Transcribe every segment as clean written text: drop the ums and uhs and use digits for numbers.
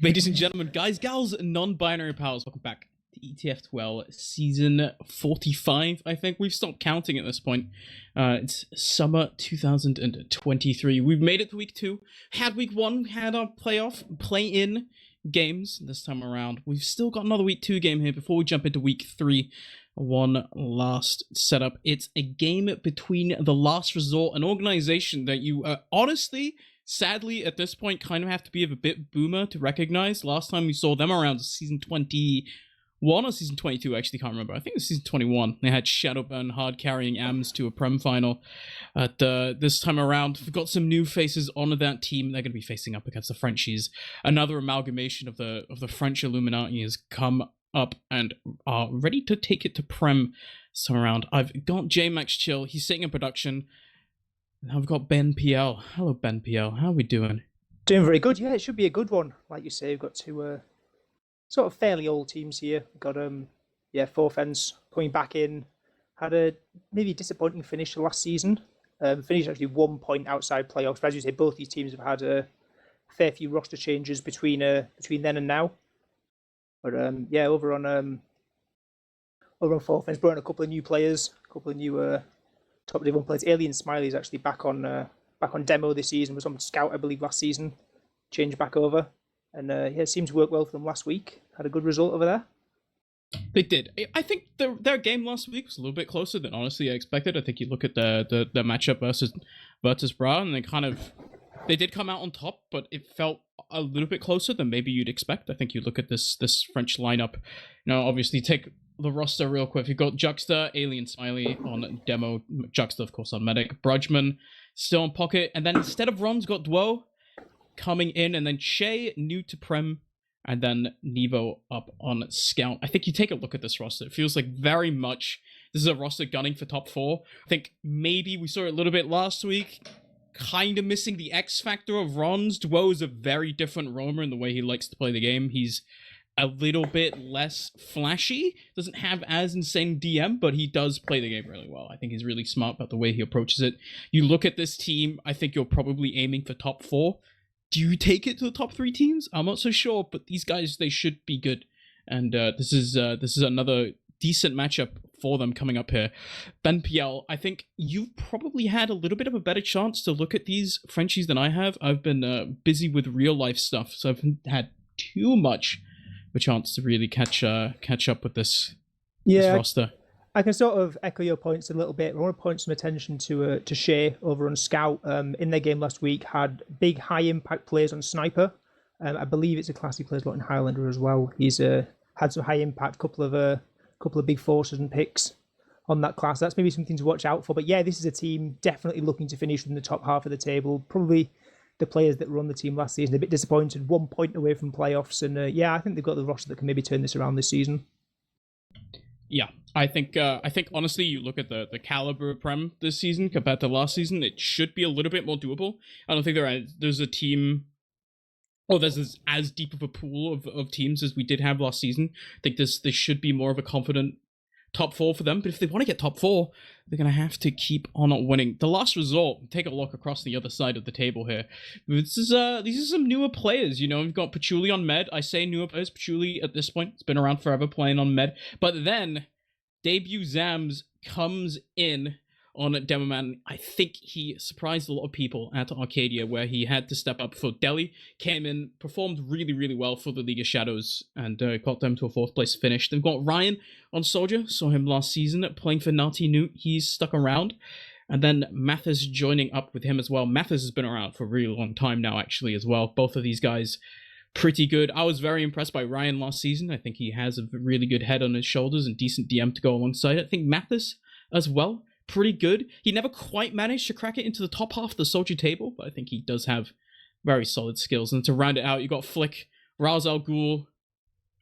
Ladies and gentlemen, guys, gals, non-binary pals, welcome back to ETF2L season 45, I think. We've stopped counting at this point. It's summer 2023. We've made it to week 2. Had week 1, had our play-in games this time around. We've still got another week 2 game here before we jump into week 3. One last setup. It's a game between The Last Resort, an organization that you honestly, sadly, at this point, kind of have to be a bit boomer to recognize. Last time we saw them around season 21 or season 22, I actually can't remember. I think it was season 21. They had Shadowburn hard carrying AMS to a Prem final. This time around, we've got some new faces on that team. They're going to be facing up against the Frenchies. Another amalgamation of the French Illuminati has come up and are ready to take it to Prem this time around. I've got J-Max Chill. He's sitting in production. And I've got Ben PL. Hello, Ben PL. How are we doing? Doing very good. Yeah, it should be a good one. Like you say, we've got two sort of fairly old teams here. We've got Forfens coming back in. Had a maybe disappointing finish last season. Finished actually 1 point outside playoffs. But as you say, both these teams have had a fair few roster changes between then and now. But over on Forfens, brought in a couple of new players, a couple of new top Div 1 players. Alien Smiley is actually back on demo this season. Was on scout, I believe, last season. Changed back over, and it seemed to work well for them last week. Had a good result over there. They did. I think their game last week was a little bit closer than honestly I expected. I think you look at the matchup versus Bra, and they did come out on top, but it felt a little bit closer than maybe you'd expect. I think you look at this French lineup. Obviously take the roster real quick. You've got Juxta, Alien Smiley on demo, Juxta of course on medic, Brudgman still on pocket, and then instead of Ron's got Duo coming in, and then Shay new to Prem, and then Nevo up on scout. I think you take a look at this roster. It feels like very much this is a roster gunning for top 4. I think maybe we saw it a little bit last week. Kind of missing the X factor of Ron's. Duo is a very different roamer in the way he likes to play the game. He's a little bit less flashy, doesn't have as insane DM, but he does play the game really well. I think he's really smart about the way he approaches it. You look at this team, I think you're probably aiming for top 4. Do you take it to the top 3 teams? I'm not so sure, but these guys, they should be good. And this is another decent matchup for them coming up here. Ben PL, I think you've probably had a little bit of a better chance to look at these Frenchies than I have. I've been busy with real life stuff, so I haven't had too much of a chance to really catch up with this roster. I can sort of echo your points a little bit. I want to point some attention to Shay over on Scout. In their game last week, had big high impact plays on Sniper. I believe it's a class he plays a lot in Highlander as well. He's had some high impact, couple of big forces and picks on that class. That's maybe something to watch out for. But yeah, this is a team definitely looking to finish in the top half of the table. Probably the players that were on the team last season a bit disappointed, 1 point away from playoffs. And I think they've got the roster that can maybe turn this around this season. Yeah, I think honestly, you look at the caliber of Prem this season compared to last season, it should be a little bit more doable. I don't think there's a team, there's as deep of a pool of teams as we did have last season. I think this should be more of a confident top 4 for them. But if they want to get top 4, they're going to have to keep on winning. The Last Resort, take a look across the other side of the table here. These are some newer players. We've got Patchouli on med. I say newer players. Patchouli at this point, it's been around forever playing on med. But then debut Zams comes in on Demoman. I think he surprised a lot of people at Arcadia, where he had to step up for Delhi. Came in, performed really, really well for the League of Shadows, and got them to a 4th place finish. They've got Ryan on Soldier. Saw him last season playing for Nati Newt. He's stuck around. And then Mathis joining up with him as well. Mathis has been around for a really long time now, actually, as well. Both of these guys pretty good. I was very impressed by Ryan last season. I think he has a really good head on his shoulders and decent DM to go alongside it. I think Mathis as well, pretty good. He never quite managed to crack it into the top half of the Soldier table, but I think he does have very solid skills. And to round it out, you got Flick, Ra's al Ghul.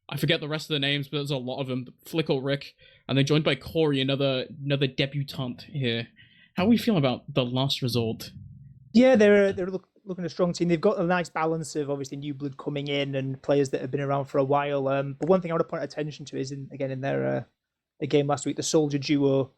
I forget the rest of the names, but there's a lot of them. Flick or Rick, and they're joined by Corey, another debutant here. How are we feeling about the Last Resort? Yeah, they're looking a strong team. They've got a nice balance of obviously new blood coming in and players that have been around for a while. But one thing I want to point attention to is in their game last week, the Soldier duo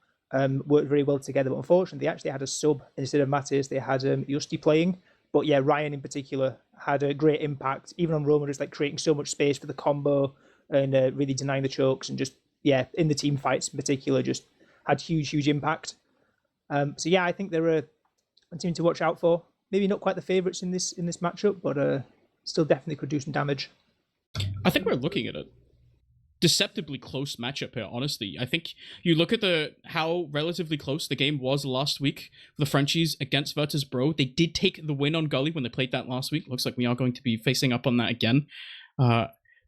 worked very well together. But unfortunately, they actually had a sub instead of Mattis. They had Justy playing. But yeah, Ryan in particular had a great impact, even on Roma, just like creating so much space for the combo and really denying the chokes and just, yeah, in the team fights in particular, just had huge impact. So yeah, I think they're a team to watch out for. Maybe not quite the favourites in this matchup, but still definitely could do some damage. I think we're looking at a deceptively close matchup here, honestly. I think you look at how relatively close the game was last week for the Frenchies against Virtus Bro. They did take the win on Gully when they played that last week. Looks like we are going to be facing up on that again.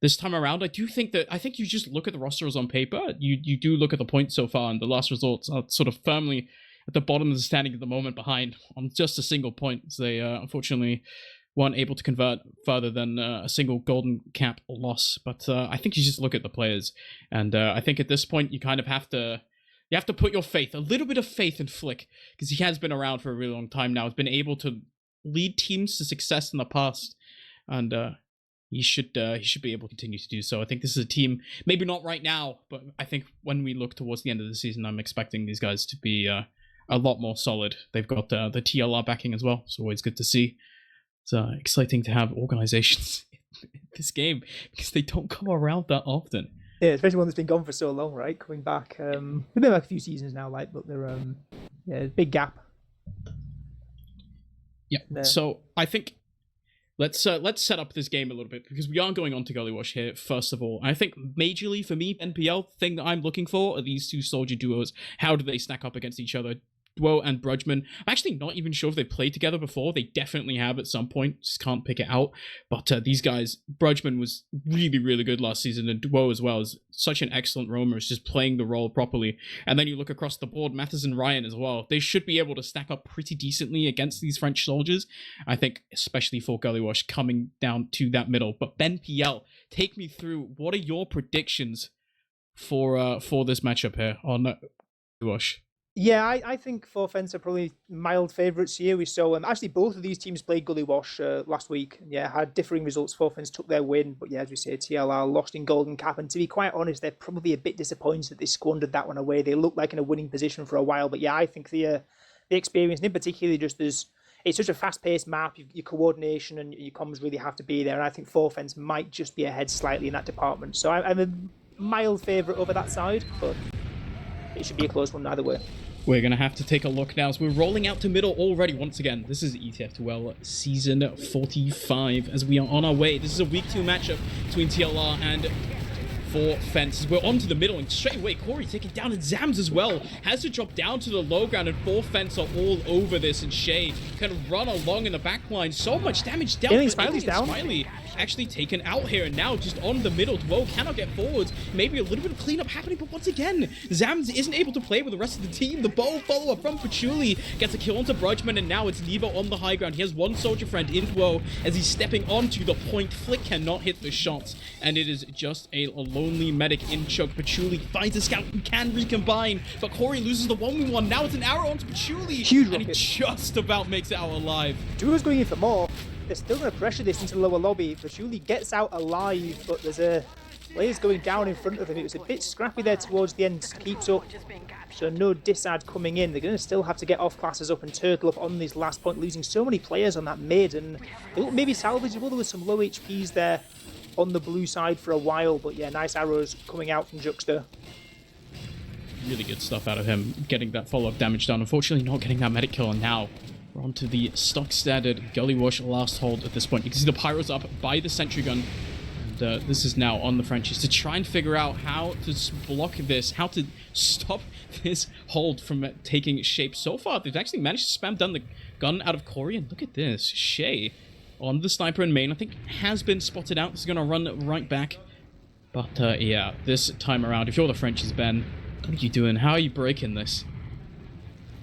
This time around, I think you just look at the rosters on paper. You do look at the points so far, and the last results are sort of firmly at the bottom of the standing at the moment, behind on just a single point. So they unfortunately weren't able to convert further than a single golden cap loss. But I think you just look at the players, and I think at this point you kind of have to put your faith, a little bit of faith in Flick, because he has been around for a really long time now. Has been able to lead teams to success in the past, and he should be able to continue to do so. I think this is a team, maybe not right now, but I think when we look towards the end of the season, I'm expecting these guys to be a lot more solid. They've got the TLR backing as well. It's always good to see. It's exciting to have organizations in this game because they don't come around that often. Yeah, especially one that's been gone for so long, right? Coming back, they've been like a few seasons now, like, but they're big gap. Yeah. So I think let's set up this game a little bit, because we are going on to Gullywash here. First of all, I think majorly for me, NPL thing that I'm looking for are these two soldier duos. How do they stack up against each other? Duo and Brudgman. I'm actually not even sure if they played together before. They definitely have at some point, just can't pick it out. But these guys, Brudgman was really good last season, and Duo as well is such an excellent roamer. It's just playing the role properly. And then you look across the board, Mathis and Ryan as well. They should be able to stack up pretty decently against these French soldiers. I think, especially for Gullywash coming down to that middle. But Ben PL, take me through, what are your predictions for this matchup here on Gullywash? Yeah, I think Forfence are probably mild favourites here. We saw actually both of these teams played Gullywash last week. And yeah, had differing results. Forfence took their win, but yeah, as we say, TLR lost in Golden Cap. And to be quite honest, they're probably a bit disappointed that they squandered that one away. They looked like in a winning position for a while, but yeah, I think the experience, and in particular, just it's such a fast-paced map. Your coordination and your comms really have to be there. And I think Forfence might just be ahead slightly in that department. So I'm a mild favourite over that side, but it should be a close one either way. We're going to have to take a look now as we're rolling out to middle already once again. This is ETF2L Season 45 as we are on our way. This is a Week 2 matchup between TLR and Forfence. We're on to the middle, and straight away, Corey taking down, and Zams as well has to drop down to the low ground, and Forfence are all over this, and Shay can run along in the back line. So much damage dealt. Smiley's down. Smiley actually taken out here, and now just on the middle. Dwo cannot get forwards. Maybe a little bit of cleanup happening, but once again, Zams isn't able to play with the rest of the team. The bow follow-up from Patchouli gets a kill onto Brudgman, and now it's Levo on the high ground. He has one soldier friend in Dwo as he's stepping onto the point. Flick cannot hit the shots, and it is just a lonely medic in choke. Patchouli finds a scout and can recombine, but Corey loses the 1v1. Now it's an arrow onto Patchouli, huge and he just about makes it out alive. Duo's going in for more. They're still going to pressure this into the lower lobby. Patchouli gets out alive, but there's players going down in front of him. It was a bit scrappy there towards the end. Keeps up, so no disad coming in. They're going to still have to get off classes up and turtle up on this last point, losing so many players on that mid, and it looked maybe salvageable. There was some low HPs there on the blue side for a while, but yeah, nice arrows coming out from Juxta. Really good stuff out of him, getting that follow-up damage done. Unfortunately, not getting that medic kill, and now we're on to the stock standard Gullywash last hold at this point. You can see the pyros up by the sentry gun, and this is now on the Frenchies to try and figure out how to block this, how to stop this hold from taking shape. So far, they've actually managed to spam down the gun out of Corey, and look at this, Shay on the sniper in main, I think has been spotted out. This is going to run right back. But yeah, this time around, if you're the Frenchies, Ben, what are you doing? How are you breaking this?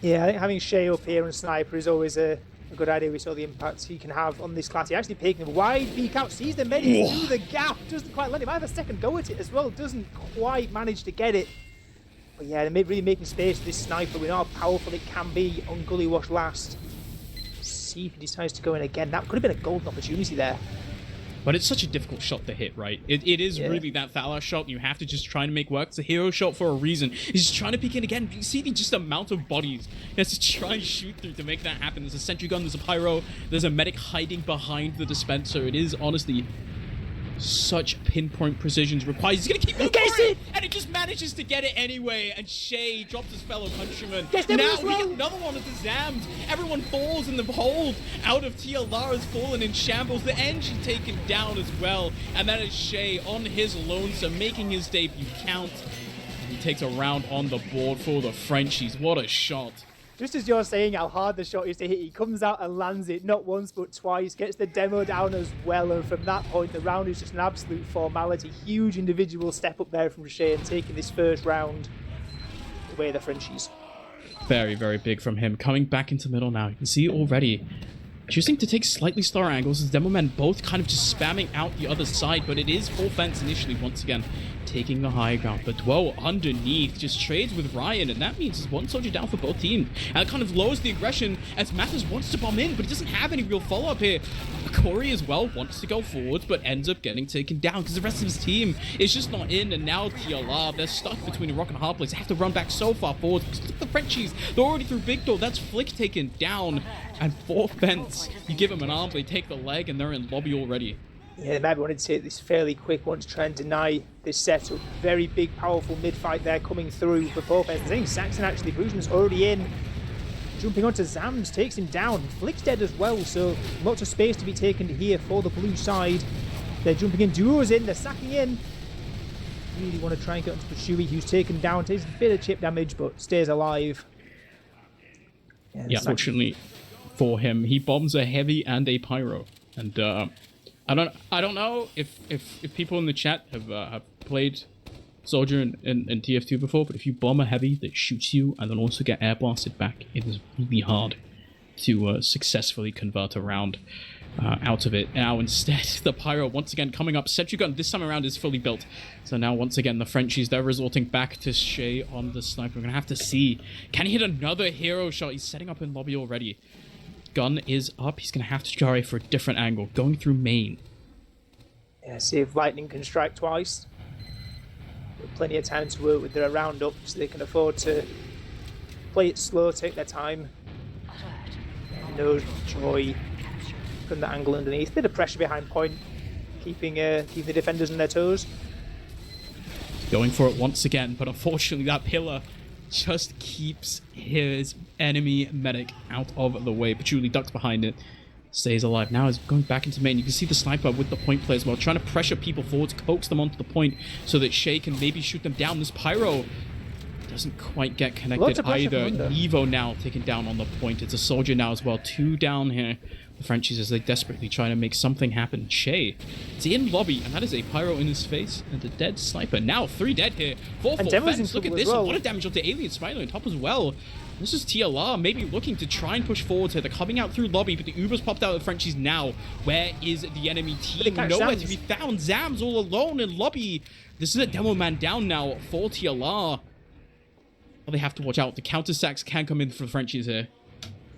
Yeah, I think having Shay up here and sniper is always a good idea. We saw the impact he can have on this class. He actually taking a wide beak out, sees the medic through the gap, doesn't quite let him have a second go at it as well, doesn't quite manage to get it. But yeah, they're really making space for this sniper. We know how powerful it can be on Gullywash last. See if he decides to go in again. That could have been a golden opportunity there. But it's such a difficult shot to hit, right? It is really that Thalas shot. You have to just try to make work. It's a hero shot for a reason. He's just trying to peek in again. You see the just amount of bodies he has to try and shoot through to make that happen. There's a sentry gun, there's a pyro, there's a medic hiding behind the dispenser. It is honestly such pinpoint precision required. He's gonna keep going for it, and it just manages to get it anyway. And Shay drops his fellow countryman. Now we get another one of the Zams. Everyone falls in the hold. Out of TLR has fallen in shambles. The engine taken down as well, and that is Shay on his lonesome, making his debut count. And he takes a round on the board for the Frenchies. What a shot! Just as you're saying how hard the shot is to hit, he comes out and lands it not once but twice, gets the demo down as well, and from that point the round is just an absolute formality. Huge individual step up there from Shay and taking this first round away the Frenchies. Very, very big from him. Coming back into middle now. You can see already choosing to take slightly slower angles. His demo men both kind of just spamming out the other side, but it is full fence initially once again. Taking the high ground, but Dwo underneath just trades with Ryan, and that means there's one soldier down for both teams. And it kind of lowers the aggression as Mathers wants to bomb in, but he doesn't have any real follow-up here. Corey as well wants to go forward, but ends up getting taken down because the rest of his team is just not in. And now TLR, they're stuck between a rock and a hard place. They have to run back so far forward because look at the Frenchies. They're already through big door. That's Flick taken down, and fourth fence. You give them an arm, they take the leg, and they're in lobby already. Yeah, they maybe wanted to take this fairly quick one to try and deny this setup. Very big, powerful mid-fight there coming through for both ends. I think Saxon actually, Bruceman's already in. Jumping onto Zams, takes him down. Flick's dead as well, so lots of space to be taken here for the blue side. They're jumping in, Duo's in, they're sacking in. Really want to try and get onto Pashui, who's taken down. Takes a bit of chip damage, but stays alive. Yeah, fortunately for him, he bombs a heavy and a pyro. And I don't know if people in the chat have played Soldier in TF2 before, but if you bomb a heavy that shoots you and then also get air blasted back, it is really hard to successfully convert a round out of it. Now instead, the pyro once again coming up. Sentry gun this time around is fully built. So now once again the Frenchies, they're resorting back to Shay on the sniper. We're going to have to see, can he hit another hero shot? He's setting up in lobby already. Gun is up. He's going to have to try for a different angle, going through main. Yeah, see if lightning can strike twice. Plenty of time to work with their round up, so they can afford to play it slow, take their time. No joy from the angle underneath. Bit of pressure behind point, keeping the defenders on their toes. Going for it once again, but unfortunately that pillar just keeps his enemy medic out of the way. Patchouli ducks behind it, stays alive. Now is going back into main. You can see the sniper with the point play as well, trying to pressure people forwards, coax them onto the point so that Shay can maybe shoot them down. This pyro doesn't quite get connected either. Evo now taken down on the point. It's a soldier now as well. 2 down here. The Frenchies as they desperately try to make something happen. Shay, it's in lobby, and that is a pyro in his face and a dead sniper. Now 3 dead here. 4 full fence. Look at this. A lot of damage onto Alien Smiley on top as well. This is TLR maybe looking to try and push forward here. They're coming out through lobby, but the Uber's popped out of the Frenchies now. Where is the enemy team? Nowhere to be found. Zams all alone in lobby. This is a demo man down now for TLR. Well, they have to watch out. The counter sacks can come in for the Frenchies here.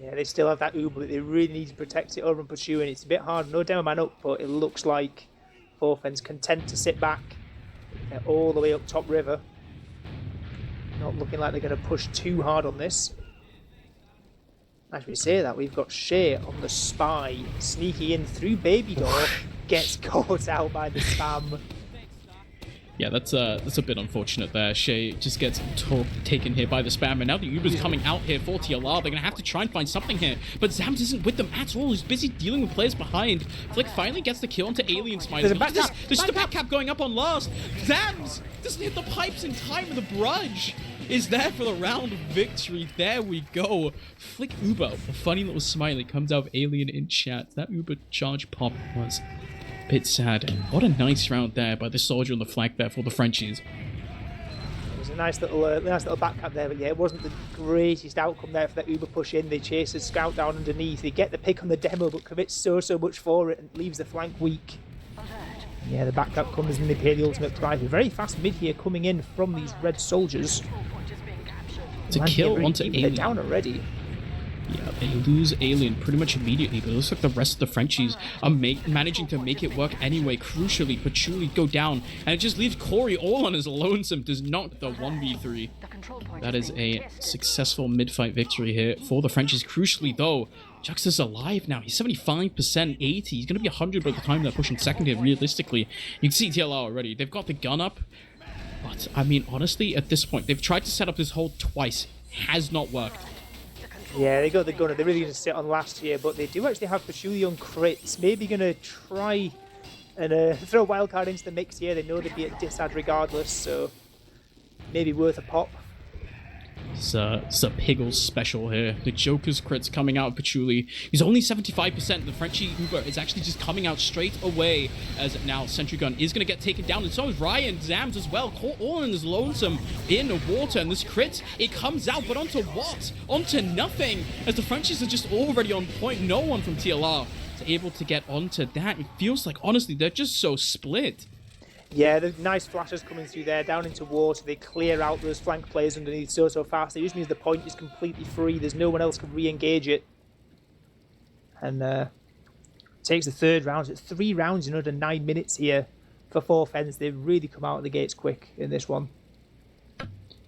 Yeah, they still have that Uber, but they really need to protect it over and pursue, and it's a bit hard. No demo man up, but it looks like Forfen's content to sit back. They're all the way up top river. Not looking like they're going to push too hard on this. As we say that, we've got Shay on the spy, sneaking in through baby door, gets caught out by the spam. Yeah, that's a bit unfortunate there. Shay just gets taken here by the spam, and now the Uber's coming out here for TLR. They're going to have to try and find something here, but Zams isn't with them at all. He's busy dealing with players behind. Flick finally gets the kill onto Alien Smiley. There's just a back cap going up on last. Zams doesn't hit the pipes in time, and the Brudge is there for the round victory. There we go. Flick Uber, the funny little smiley, comes out of Alien in chat. That Uber charge pop was bit sad. What a nice round there by the soldier on the flag there for the Frenchies. It was a nice little back cap there, but yeah, it wasn't the greatest outcome there for that Uber push in. They chase a scout down underneath. They get the pick on the demo, but commit so much for it and leaves the flank weak. Yeah, the back cap comes and they pay the ultimate price. A very fast mid here coming in from these red soldiers. It's a kill onto Alien. They're down already. Yeah, they lose Alien pretty much immediately, but it looks like the rest of the Frenchies are managing to make it work anyway. Crucially, Patchouli go down, and it just leaves Corey all on his lonesome, does not the 1v3. That is a successful mid-fight victory here for the Frenchies. Crucially, though, Juxta's alive now. He's 75%, 80. He's going to be 100 by the time they're pushing second here, realistically. You can see TLR already. They've got the gun up, but, I mean, honestly, at this point, they've tried to set up this hold twice. Has not worked. Yeah, they got the gunner. They really didn't sit on last year, but they do actually have Patchouli on crits. Maybe going to try and throw a wildcard into the mix here. They know they'd be at disad regardless, so maybe worth a pop. It's a Piggles special here. The Joker's crits coming out of Patchouli. He's only 75%. The Frenchie Uber is actually just coming out straight away, as now Sentry Gun is going to get taken down, and so is Ryan. Zams as well. Caught all in his lonesome in the water, and this crit, it comes out, but onto what? Onto nothing, as the Frenchies are just already on point. No one from TLR is able to get onto that. It feels like, honestly, they're just so split. Yeah, the nice flashes coming through there, down into water. They clear out those flank players underneath so fast. It just means the point is completely free. There's no one else can re-engage it. And takes the third round. It's 3 rounds in under 9 minutes here for 4 Fens. They've really come out of the gates quick in this one.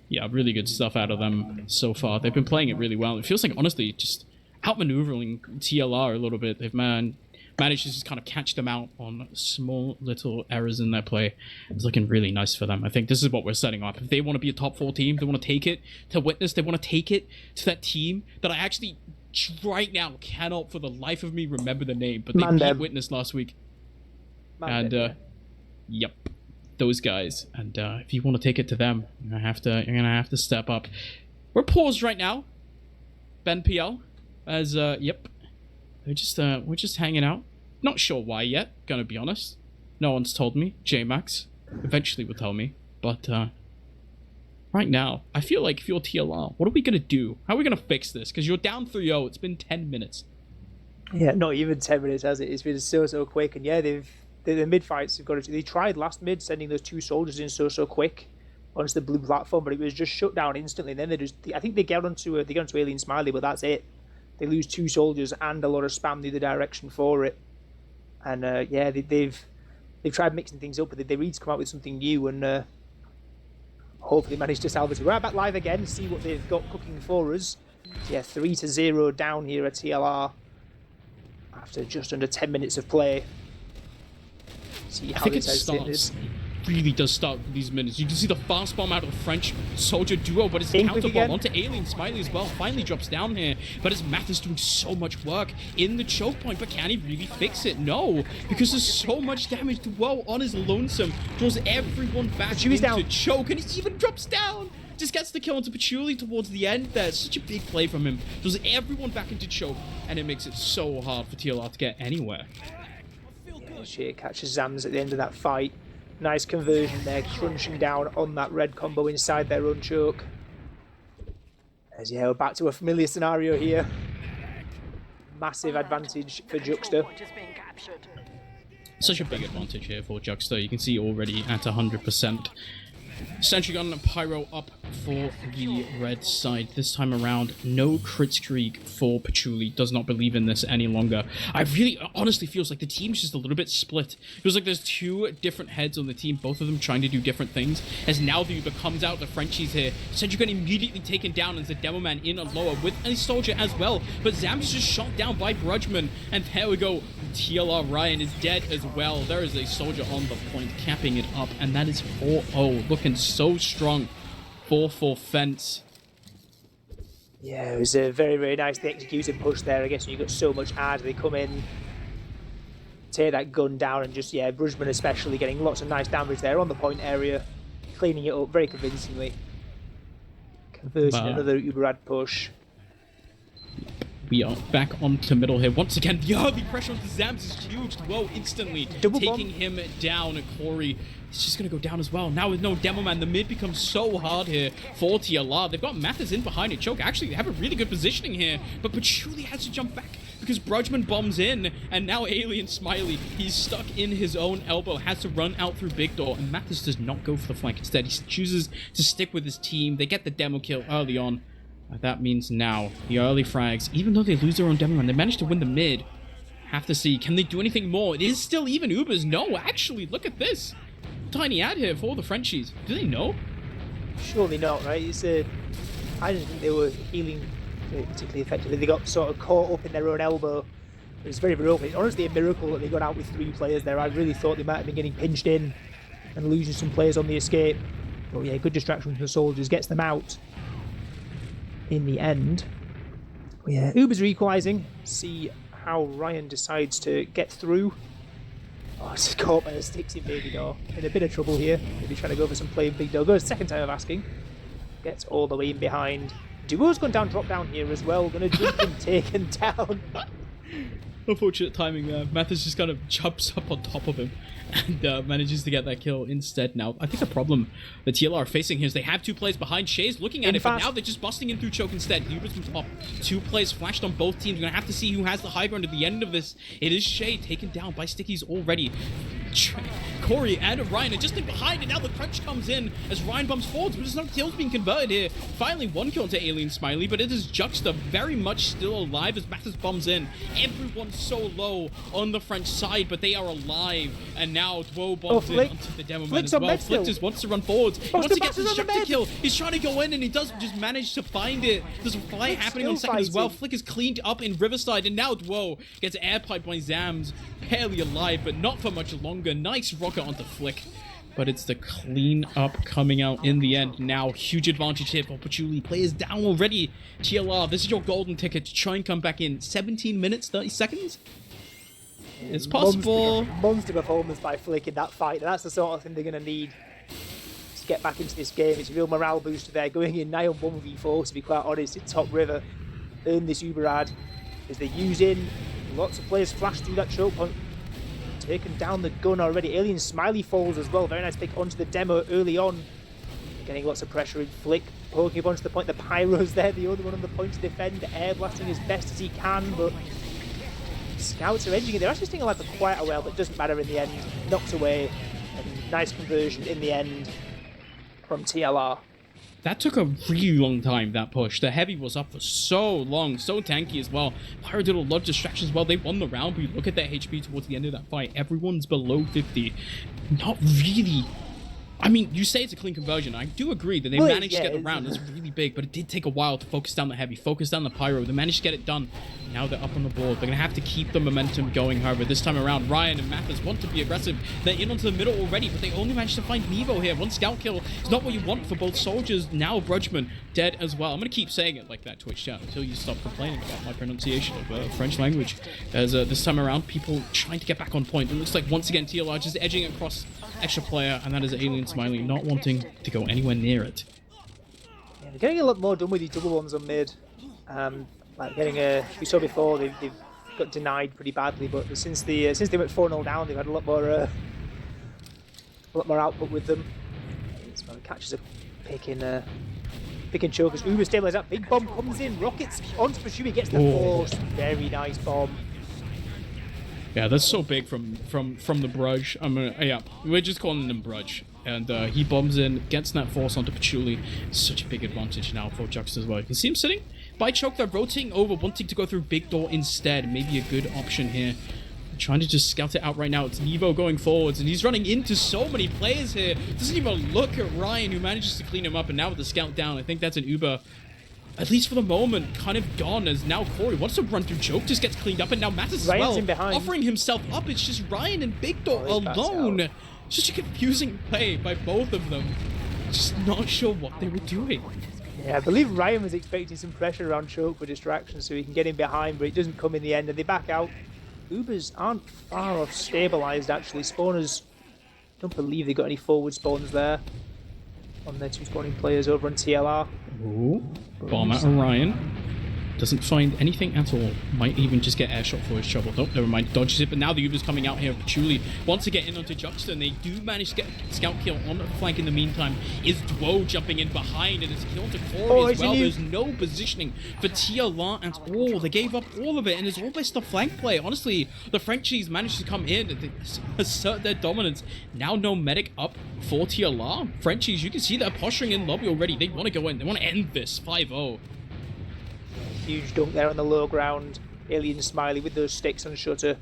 Yeah, really good stuff out of them so far. They've been playing it really well. It feels like, honestly, just outmaneuvering TLR a little bit. They've managed to just kind of catch them out on small little errors in their play. It's looking really nice for them. I think this is what we're setting up. If they want to be a top 4 team, they want to take it to Witness, they want to take it to that team that I actually right now cannot for the life of me remember the name, but they beat Witness last week. Yep, those guys. And if you want to take it to them, you're gonna have to step up. We're paused right now, Ben PL, as yep. We're just hanging out. Not sure why yet, gonna be honest. No one's told me. J-Max eventually will tell me. But right now, I feel like if you're TLR, what are we gonna do? How are we gonna fix this? Because you're down 3-0, it's been 10 minutes. Yeah, not even 10 minutes, has it? It's been so quick. And yeah, the mid fights have got it. They tried last mid sending those 2 soldiers in so quick onto the blue platform, but it was just shut down instantly. And then I think they get onto Alien Smiley, but that's it. They lose 2 soldiers and a lot of spam the other direction for it. And yeah, they've tried mixing things up, but they need to come out with something new and hopefully manage to salvage it. We're back live again, see what they've got cooking for us. Yeah, 3-0 down here at TLR after just under 10 minutes of play. See how I think it starts. Really does start with these minutes. You can see the fast bomb out of the French soldier duo, but it's a counter bomb onto Alien Smiley as well. Finally drops down here, but as Math is doing so much work in the choke point, but can he really fix it? No, because there's so much damage to Woe on his lonesome. Draws everyone back into choke, and he even drops down. Just gets the kill onto Patchouli towards the end there. Such a big play from him. Draws everyone back into choke, and it makes it so hard for TLR to get anywhere. Yeah, she catches Zams at the end of that fight. Nice conversion there, crunching down on that red combo inside their own choke. As yeah, we're back to a familiar scenario here. Massive advantage for Juxta. Such a big advantage here for Juxta. You can see already at 100%. Sentry Gun and Pyro up for the red side. This time around, no crit streak for Patchouli. Does not believe in this any longer. I really, honestly feels like the team's just a little bit split. It feels like there's 2 different heads on the team, both of them trying to do different things. As now the Uber comes out, the Frenchies here. Sentry Gun immediately taken down as the Demo Man in a lower with a soldier as well. But Zams is just shot down by Brudgeman. And there we go. TLR Ryan is dead as well. There is a soldier on the point, capping it up. And that is 4-0. Looking so strong. 4-4 Fence. Yeah, it was a very nicely executed push there. I guess you got so much ad. They come in, tear that gun down, and just, yeah, Brudgeman especially getting lots of nice damage there on the point area, cleaning it up very convincingly. Converting another Uber ad push. We are back onto middle here. Once again, the early pressure on the Zams is huge. Whoa, instantly taking him down. Corey is just going to go down as well. Now with no Demo Man, the mid becomes so hard here for TLR. They've got Mathis in behind it. Choke, actually, they have a really good positioning here. But Patchouli has to jump back because Brudgeman bombs in. And now Alien Smiley, he's stuck in his own elbow. Has to run out through Big Door. And Mathis does not go for the flank. Instead, he chooses to stick with his team. They get the demo kill early on. That means now, the early frags, even though they lose their own demo run, they managed to win the mid. Have to see, can they do anything more? It is still even Ubers. No, actually, look at this. Tiny ad here for all the Frenchies. Do they know? Surely not, right? I didn't think they were healing particularly effectively. They got sort of caught up in their own elbow. It was very broken. It's honestly a miracle that they got out with 3 players there. I really thought they might have been getting pinched in and losing some players on the escape. But yeah, good distraction from the soldiers, gets them out in the end. But yeah, Uber's equalising. See how Ryan decides to get through. Oh, it's caught by the sticks in baby door. In a bit of trouble here. Maybe trying to go for some play in big door. Goes second time of asking. Gets all the way in behind. Duo's gone down, drop down here as well. Gonna jump and taken down. Unfortunate timing there. Mathis just kind of jumps up on top of him and manages to get that kill instead. Now, I think the problem the TLR are facing here is they have 2 players behind. Shay's looking at it, but now they're just busting in through choke instead. Uber's from top. 2 players flashed on both teams. We're going to have to see who has the high ground at the end of this. It is Shay taken down by Stickies already. Corey and Ryan are just in behind, and now the crunch comes in as Ryan bumps forwards, but there's no kills being converted here. Finally, 1 kill to Alien Smiley, but it is Juxta very much still alive as Mathis bombs in. Everyone's so low on the French side, but they are alive, and now Dwo bombs in onto the demo man as well. Flick just wants to run forwards. He wants to get the Juxta kill. He's trying to go in, and he does just manage to find it. There's a fight happening on second as well. Flick is cleaned up in Riverside, and now Dwo gets air piped by Zams. Barely alive, but not for much longer. Nice rocket onto Flick, but it's the clean up coming out in the end. Now, huge advantage here for Patchouli. Players down already. TLR, this is your golden ticket to try and come back in 17 minutes, 30 seconds. It's possible. Monster performance by Flick in that fight, and that's the sort of thing they're going to need to get back into this game. It's a real morale booster there, going in now on 1v4, to be quite honest, in top river. Earn this Uber ad, as they're using lots of players flash through that choke point. Taken down the gun already. Alien Smiley falls as well. Very nice pick onto the demo early on. Getting lots of pressure in Flick. Poking up onto the point. The Pyro's there, the only one on the point to defend. Air blasting as best as he can, but Scouts are edging it. They're actually staying alive for quite a while, but it doesn't matter in the end. Knocked away. And nice conversion in the end from TLR. That took a really long time, that push. The heavy was up for so long, so tanky as well. Pyro did a lot of distractions as well. They won the round, but you look at their HP towards the end of that fight. Everyone's below 50. Not really. I mean, you say it's a clean conversion. I do agree that they managed to get the round. It's really big, but it did take a while to focus down the heavy, focus down the Pyro. They managed to get it done. Now they're up on the board. They're going to have to keep the momentum going, however. This time around, Ryan and Mathis want to be aggressive. They're in onto the middle already, but they only managed to find Nevo here. 1 scout kill is not what you want for both soldiers. Now Brudgman dead as well. I'm going to keep saying it like that, Twitch chat, until you stop complaining about my pronunciation of French language. As this time around, people trying to get back on point. It looks like once again TLR just edging across extra player, and that is Alien Smiley not wanting to go anywhere near it. Yeah, they're getting a lot more done with these double ones on mid. Like getting we saw before they've got denied pretty badly, but since they went 4-0 down, they've had a lot more output with them. So catches a pick and chokers. Uber stabilizes that. Big bomb comes in. Rockets onto Pashui, gets the force. Very nice bomb. Yeah, that's so big from the Brudge. We're just calling him Brudge. And he bombs in, gets that force onto Patchouli. Such a big advantage now for Juxta as well. You can see him sitting by choke. They're rotating over, wanting to go through big door instead. Maybe a good option here. Trying to just scout it out right now. It's Nevo going forwards, and he's running into so many players here. Doesn't even look at Ryan, who manages to clean him up. And now with the scout down, I think that's an Uber, at least for the moment, kind of gone, as now Corey wants to run through choke, just gets cleaned up, and now Mathis as well, offering himself up. It's just Ryan and Big Door alone. Such a confusing play by both of them. Just not sure what they were doing. Yeah, I believe Ryan was expecting some pressure around choke for distraction so he can get in behind, but it doesn't come in the end, and they back out. Ubers aren't far off stabilised, actually. Spawners, don't believe they got any forward spawns there on their 2 spawning players over on TLR. Ooh, bomb out of Ryan. Doesn't find anything at all. Might even just get airshot for his trouble. Nope, never mind. Dodges it, but now the Uber's coming out here. Patchouli wants to get in onto Juxta, and they do manage to get a scout kill on the flank in the meantime. Is Dwo jumping in behind, and it's kill to Corey as well. There's no positioning for TLR at all. They gave up all of it, and it's all based off flank play. Honestly, the Frenchies managed to come in and assert their dominance. Now no medic up for TLR. Frenchies, you can see they're posturing in lobby already. They want to go in. They want to end this 5-0. huge dunk there on the low ground. Alien Smiley with those sticks on shutter.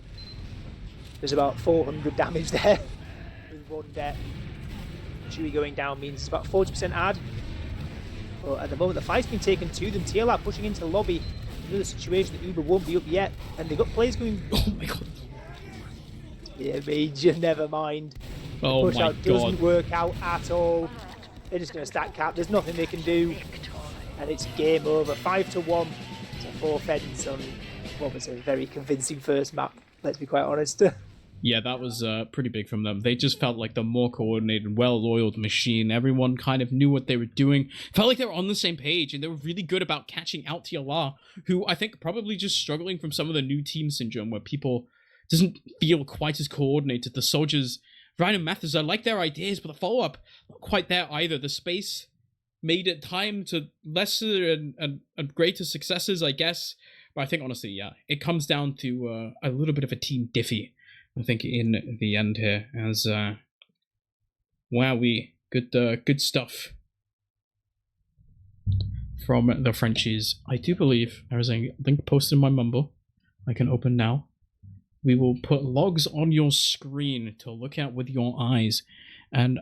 There's about 400 damage there with one death. Chewy going down means it's about 40% add. But at the moment, the fight's been taken to them. TLR pushing into the lobby. Another situation that Uber won't be up yet. And they've got players going... Oh my god. Yeah, Major, never mind. Oh Push my out doesn't work out at all. They're just going to stack cap. There's nothing they can do. And it's game over. 5-1 to 4 fens on what was a very convincing first map, let's be quite honest. Yeah, that was pretty big from them. They just felt like the more coordinated, well-oiled machine. Everyone kind of knew what they were doing. Felt like they were on the same page, and they were really good about catching out TLR, who I think probably just struggling from some of the new team syndrome, where people doesn't feel quite as coordinated. The soldiers, Ryan and Mathers, I like their ideas, but the follow-up, not quite there either. The space made it time to lesser and greater successes, I guess. But I think, honestly, yeah, it comes down to a little bit of a team diffy, I think, in the end here, as wowie, good stuff from the Frenchies. I do believe there is a link posted in my mumble I can open now. We will put logs on your screen to look at with your eyes, and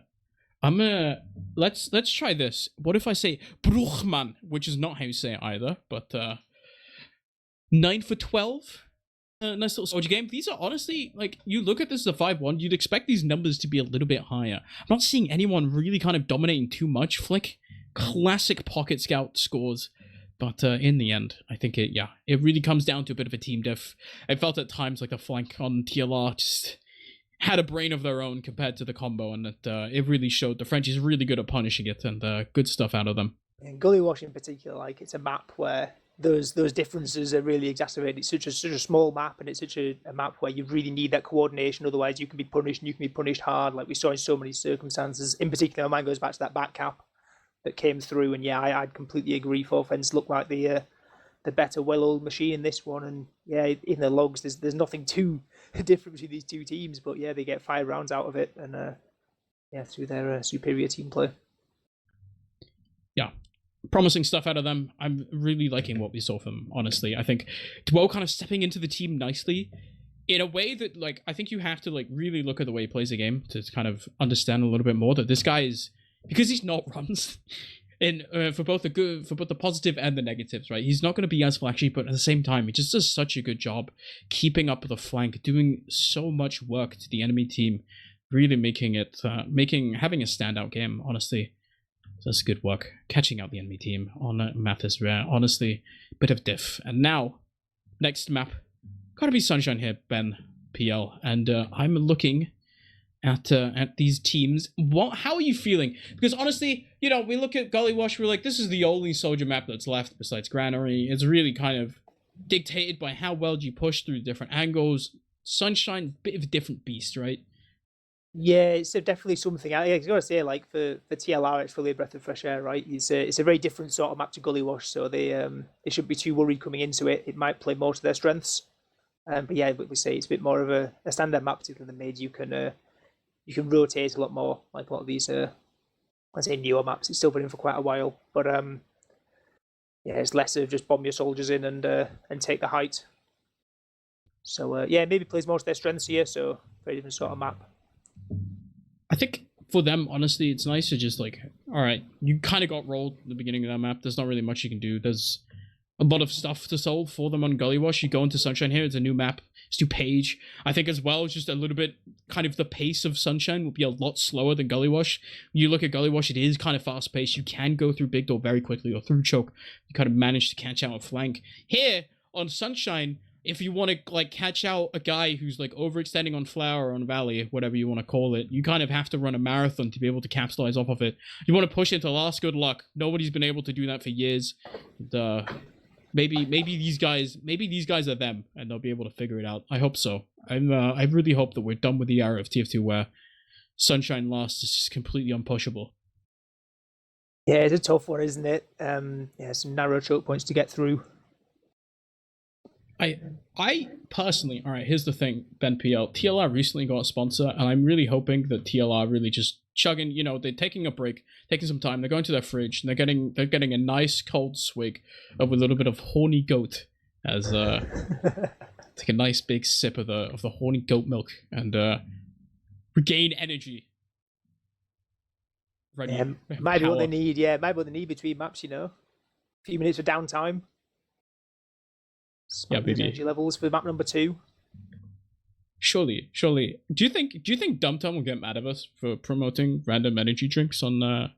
I'm gonna let's try this. What if I say Bruchmann, which is not how you say it either, but 9 for 12. Nice little soldier game. These are honestly, like, you look at this as a 5-1, you'd expect these numbers to be a little bit higher. I'm not seeing anyone really kind of dominating too much. Flick, classic pocket scout scores. But in the end, I think it really comes down to a bit of a team diff. I felt at times like the flank on TLR just had a brain of their own compared to the combo, and that it really showed. The French is really good at punishing it, and good stuff out of them. And Gullywash in particular, like, it's a map where those differences are really exacerbated. It's such a small map, and it's such a map where you really need that coordination. Otherwise, you can be punished, and you can be punished hard, like we saw in so many circumstances. In particular, mine goes back to that back cap that came through, and yeah, I'd completely agree. Four fens look like the better, well-oiled machine in this one, and yeah, in the logs, there's nothing too different between these two teams, but yeah, they get 5 rounds out of it, and yeah, through their superior team play. Yeah. Promising stuff out of them. I'm really liking what we saw from them, honestly. I think Dwell kind of stepping into the team nicely in a way that, like, I think you have to, like, really look at the way he plays the game to kind of understand a little bit more that this guy is, because he's not runs in for both the positive and the negatives, right? He's not going to be as flashy, but at the same time, he just does such a good job keeping up the flank, doing so much work to the enemy team, really making it having a standout game, honestly. So that's good work. Catching out the enemy team on Mathis Rare. Honestly, bit of diff. And now, next map. Gotta be Sunshine here, Ben PL. And I'm looking at these teams. How are you feeling? Because honestly, you know, we look at Gullywash, we're like, this is the only soldier map that's left besides Granary. It's really kind of dictated by how well do you push through different angles. Sunshine, bit of a different beast, right? Yeah, it's definitely something. I gotta say, like, for TLR, it's really a breath of fresh air, right? It's a very different sort of map to Gullywash, so they shouldn't be too worried coming into it. It might play more to their strengths, but yeah, like we say, it's a bit more of a standard map, particularly the mid. You can rotate a lot more, like a lot of these I say newer maps. It's still been in for quite a while, but yeah, it's less of just bomb your soldiers in and take the height. So yeah, maybe plays more to their strengths here. So very different sort of map. I think for them, honestly, it's nice to just, like, all right, you kind of got rolled at the beginning of that map. There's not really much you can do. There's a lot of stuff to solve for them on Gullywash. You go into Sunshine here, it's a new map, it's a new page. I think as well, just a little bit, kind of the pace of Sunshine will be a lot slower than Gullywash. You look at Gullywash, it is kind of fast paced. You can go through Big Door very quickly, or through Choke. You kind of manage to catch out a flank. Here, on Sunshine, if you want to, like, catch out a guy who's, like, overextending on Flower or on Valley, whatever you want to call it, you kind of have to run a marathon to be able to capitalize off of it. You want to push into last, good luck. Nobody's been able to do that for years. Maybe these guys are them, and they'll be able to figure it out. I hope so. I really hope that we're done with the era of TF2 where Sunshine last is just completely unpushable. Yeah, it's a tough one, isn't it? Yeah, some narrow choke points to get through. I personally, all right, here's the thing, Ben PL. TLR recently got a sponsor, and I'm really hoping that TLR really just chugging, they're taking a break, taking some time. They're going to their fridge, and they're getting a nice cold swig of a little bit of horny goat as take a nice big sip of the horny goat milk and regain energy. Ready, might be what they need. Yeah, might be what they need between maps. A few minutes of downtime. Spike those energy levels for map number 2. Surely. Do you think Dum Tum will get mad at us for promoting random energy drinks on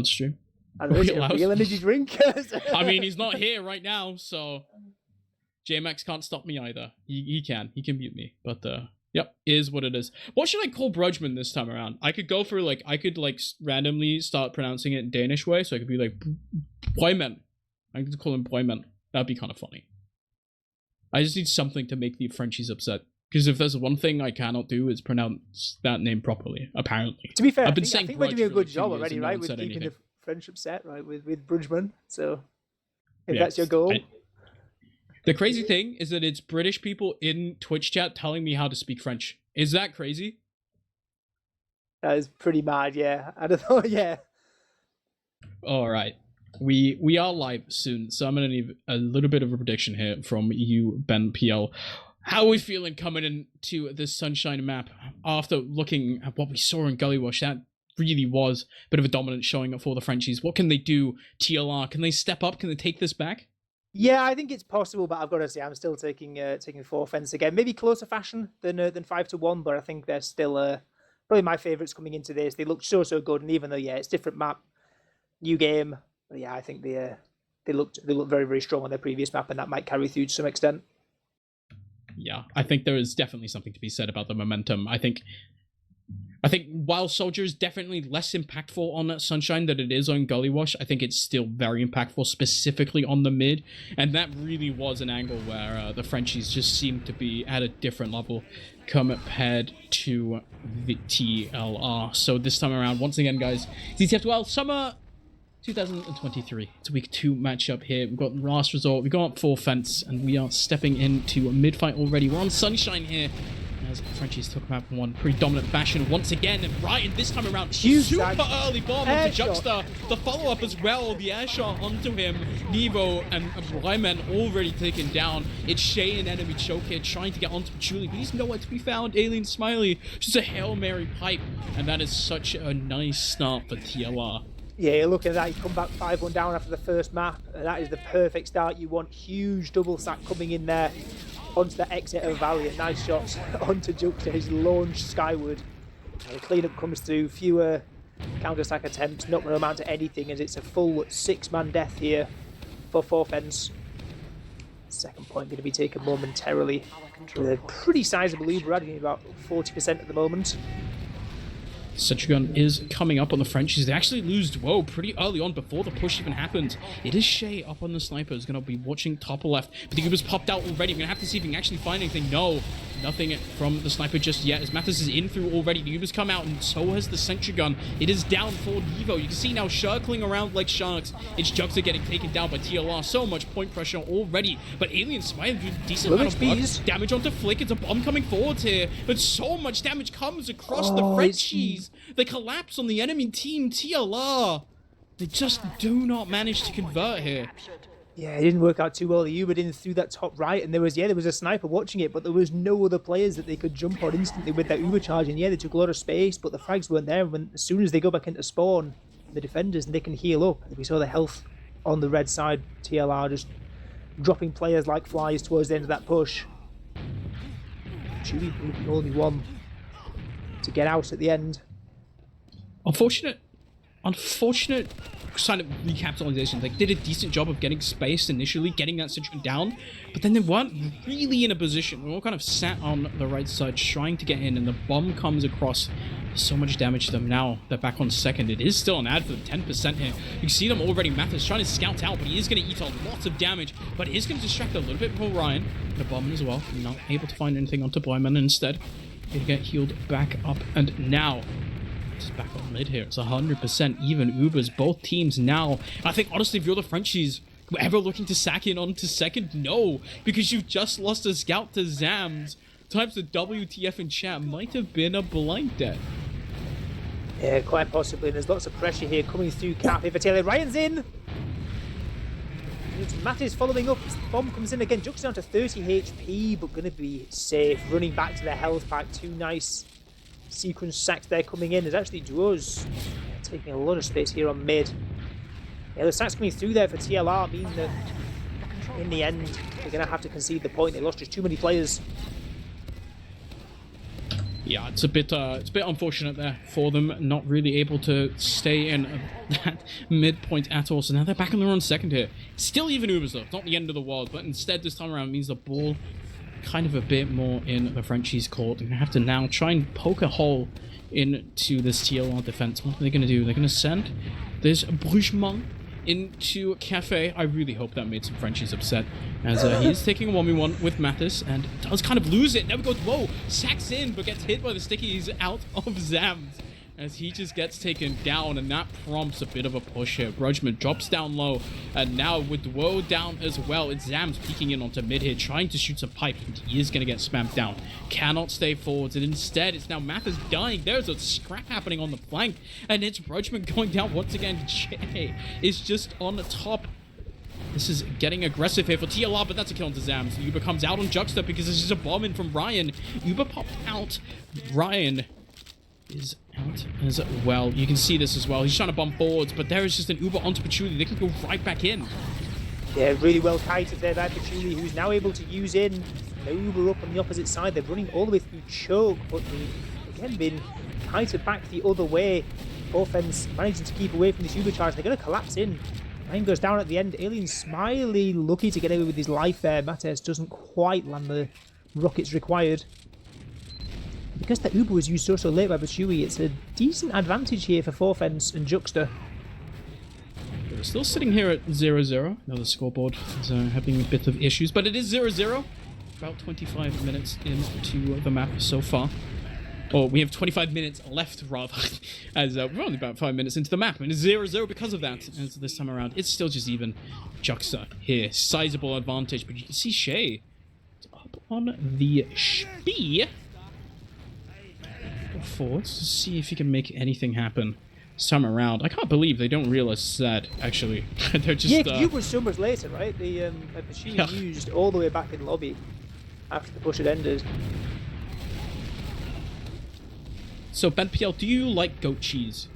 stream? And there's a real energy drink. I mean, he's not here right now, so JMX can't stop me either. He can mute me, but yep, is what it is. What should I call Brudgman this time around? I could go for randomly start pronouncing it in Danish way, so I could be like Boyman. I could call him Boyman. That'd be kind of funny. I just need something to make the Frenchies upset. Because if there's one thing I cannot do is pronounce that name properly, apparently. To be fair, I think we're doing a good job already, right? With keeping the French upset, right? With Brudgman. So, if that's your goal. The crazy thing is that it's British people in Twitch chat telling me how to speak French. Is that crazy? That is pretty mad, yeah. I don't know, yeah. All right. We are live soon, so I'm going to need a little bit of a prediction here from you, Ben PL. How are we feeling coming into this Sunshine map after looking at what we saw in Gullywash? That really was a bit of a dominant showing for the Frenchies. What can they do? TLR, can they step up? Can they take this back? Yeah, I think it's possible, but I've got to say I'm still taking 4 fence again. Maybe closer fashion than 5-1, but I think they're still probably my favourites coming into this. They look so good, and even though it's different map, new game, but yeah, I think they looked very, very strong on their previous map, and that might carry through to some extent. Yeah, I think there is definitely something to be said about the momentum. I think while Soldier is definitely less impactful on Sunshine than it is on Gullywash, I think it's still very impactful, specifically on the mid. And that really was an angle where the Frenchies just seemed to be at a different level compared to the TLR. So this time around, once again, guys, ETF2L Summer 2023. It's a week 2 matchup here. We've got Last Resort, we've got 4 fence, and we are stepping into a mid-fight already. We're on Sunshine here, as the Frenchies took map 1 pretty dominant fashion once again, and Ryan this time around, super early bomb onto Juxta, the follow-up as well, the air shot onto him. Nevo and Ryman already taken down. It's Shay and enemy choke here, trying to get onto Julie, but he's nowhere to be found. Alien Smiley, just a Hail Mary pipe, and that is such a nice start for TLR. Yeah, you're looking at that. You come back 5-1 down after the first map. That is the perfect start. You want huge double sack coming in there onto the exit of Valiant. Nice shots onto Juxta. He's launched skyward. The cleanup comes through. Fewer counter-attack attempts. Not going to amount to anything as it's a full 6-man death here for 4 fence. Second point going to be taken momentarily. With a pretty sizable Uber, adding about 40% at the moment. Sentry gun is coming up on the Frenchies. They actually lose Dwo pretty early on before the push even happens. It is Shay up on the sniper. Is going to be watching top left. But the Uber's popped out already. We're going to have to see if he can actually find anything. No, nothing from the sniper just yet. As Mathis is in through already. The Uber's come out and so has the sentry gun. It is down for Nevo. You can see now circling around like sharks. It's Juxta getting taken down by TLR. So much point pressure already. But Alien Smile doing decent amount of damage onto Flick. It's a bomb coming forwards here. But so much damage comes across the Frenchies. They collapse on the enemy team, TLR. They just do not manage to convert here. Yeah, it didn't work out too well. The Uber didn't through that top right, and there was a sniper watching it, but there was no other players that they could jump on instantly with that Uber charge. And yeah, they took a lot of space, but the frags weren't there. As soon as they go back into spawn, the defenders, and they can heal up. We saw the health on the red side. TLR just dropping players like flies towards the end of that push. Chewy the only one to get out at the end. Unfortunate kind of recapitalization. They did a decent job of getting spaced initially, getting that situation down, but then they weren't really in a position. They all kind of sat on the right side trying to get in, and the bomb comes across. So much damage to them. Now they're back on second. It is still an ad for them, 10% here. You can see them already. Mathis trying to scout out, but he is going to eat a lot of damage, but it is going to distract a little bit from Ryan. The bomb as well. Not able to find anything onto Blyman, instead going to get healed back up, and now it's back on mid here. It's 100% even Ubers. Both teams now. I think, honestly, if you're the Frenchies, were ever looking to sack in onto second? No, because you've just lost a scout to Zams. Times the WTF in chat might have been a blind death. Yeah, quite possibly. There's lots of pressure here coming through Cafe for Taylor. Ryan's in! It's Mattis following up. Bomb comes in again. Jux's down to 30 HP, but going to be safe. Running back to their health pack. Two nice sequence sacks there coming in. There's actually duos taking a lot of space here on mid. Yeah, the sacks coming through there for TLR mean that in the end they're going to have to concede the point. They lost just too many players. Yeah, it's a bit unfortunate there for them, not really able to stay in that midpoint at all. So now they're back on their own second here. Still even Ubers though, not the end of the world, but instead this time around means the ball kind of a bit more in the Frenchies' court. They're going to have to now try and poke a hole into this TLR defense. What are they going to do? They're going to send this Brugement into Cafe. I really hope that made some Frenchies upset, as he's taking a 1v1 with Mathis and does kind of lose it. Never goes, whoa, sacks in, but gets hit by the stickies out of Zams as he just gets taken down, and that prompts a bit of a push here. Brugement drops down low, and now with Woe down as well, it's Zams peeking in onto mid here, trying to shoot some pipe, and he is going to get spammed down. Cannot stay forwards, and instead it's now Mathis dying. There's a scrap happening on the flank, and it's Brugement going down once again. Jay is just on the top. This is getting aggressive here for TLR, but that's a kill onto Zams. Uber comes out on Juxta because this is a bomb in from Ryan. Uber popped out. Ryan is out as well. You can see this as well. He's trying to bomb forwards, but there is just an Uber onto Patchouli. They can go right back in. Yeah, really well kited there by Patchouli, who's now able to use in. No Uber up on the opposite side. They're running all the way through Choke, but they've again been kited back the other way. Offense managing to keep away from this Uber charge. They're going to collapse in. Ryan goes down at the end. Alien Smiley lucky to get away with his life there. Mates doesn't quite land the rockets required. Because that Uber was used so late by Patchouli, it's a decent advantage here for Forfence and Juxta. We're still sitting here at 0-0. Now the scoreboard is having a bit of issues, but it is 0-0. About 25 minutes into the map so far. Or we have 25 minutes left, rather, as we're only about 5 minutes into the map, and it's 0-0 because of that. As this time around, it's still just even. Juxta here, sizable advantage, but you can see Shay up on the Spee. Go forwards to see if he can make anything happen this time around. I can't believe they don't realize that, actually. They're just... Yeah, you were so much later, right? The machine used all the way back in lobby after the push had ended. So, Ben PL, do you like goat cheese?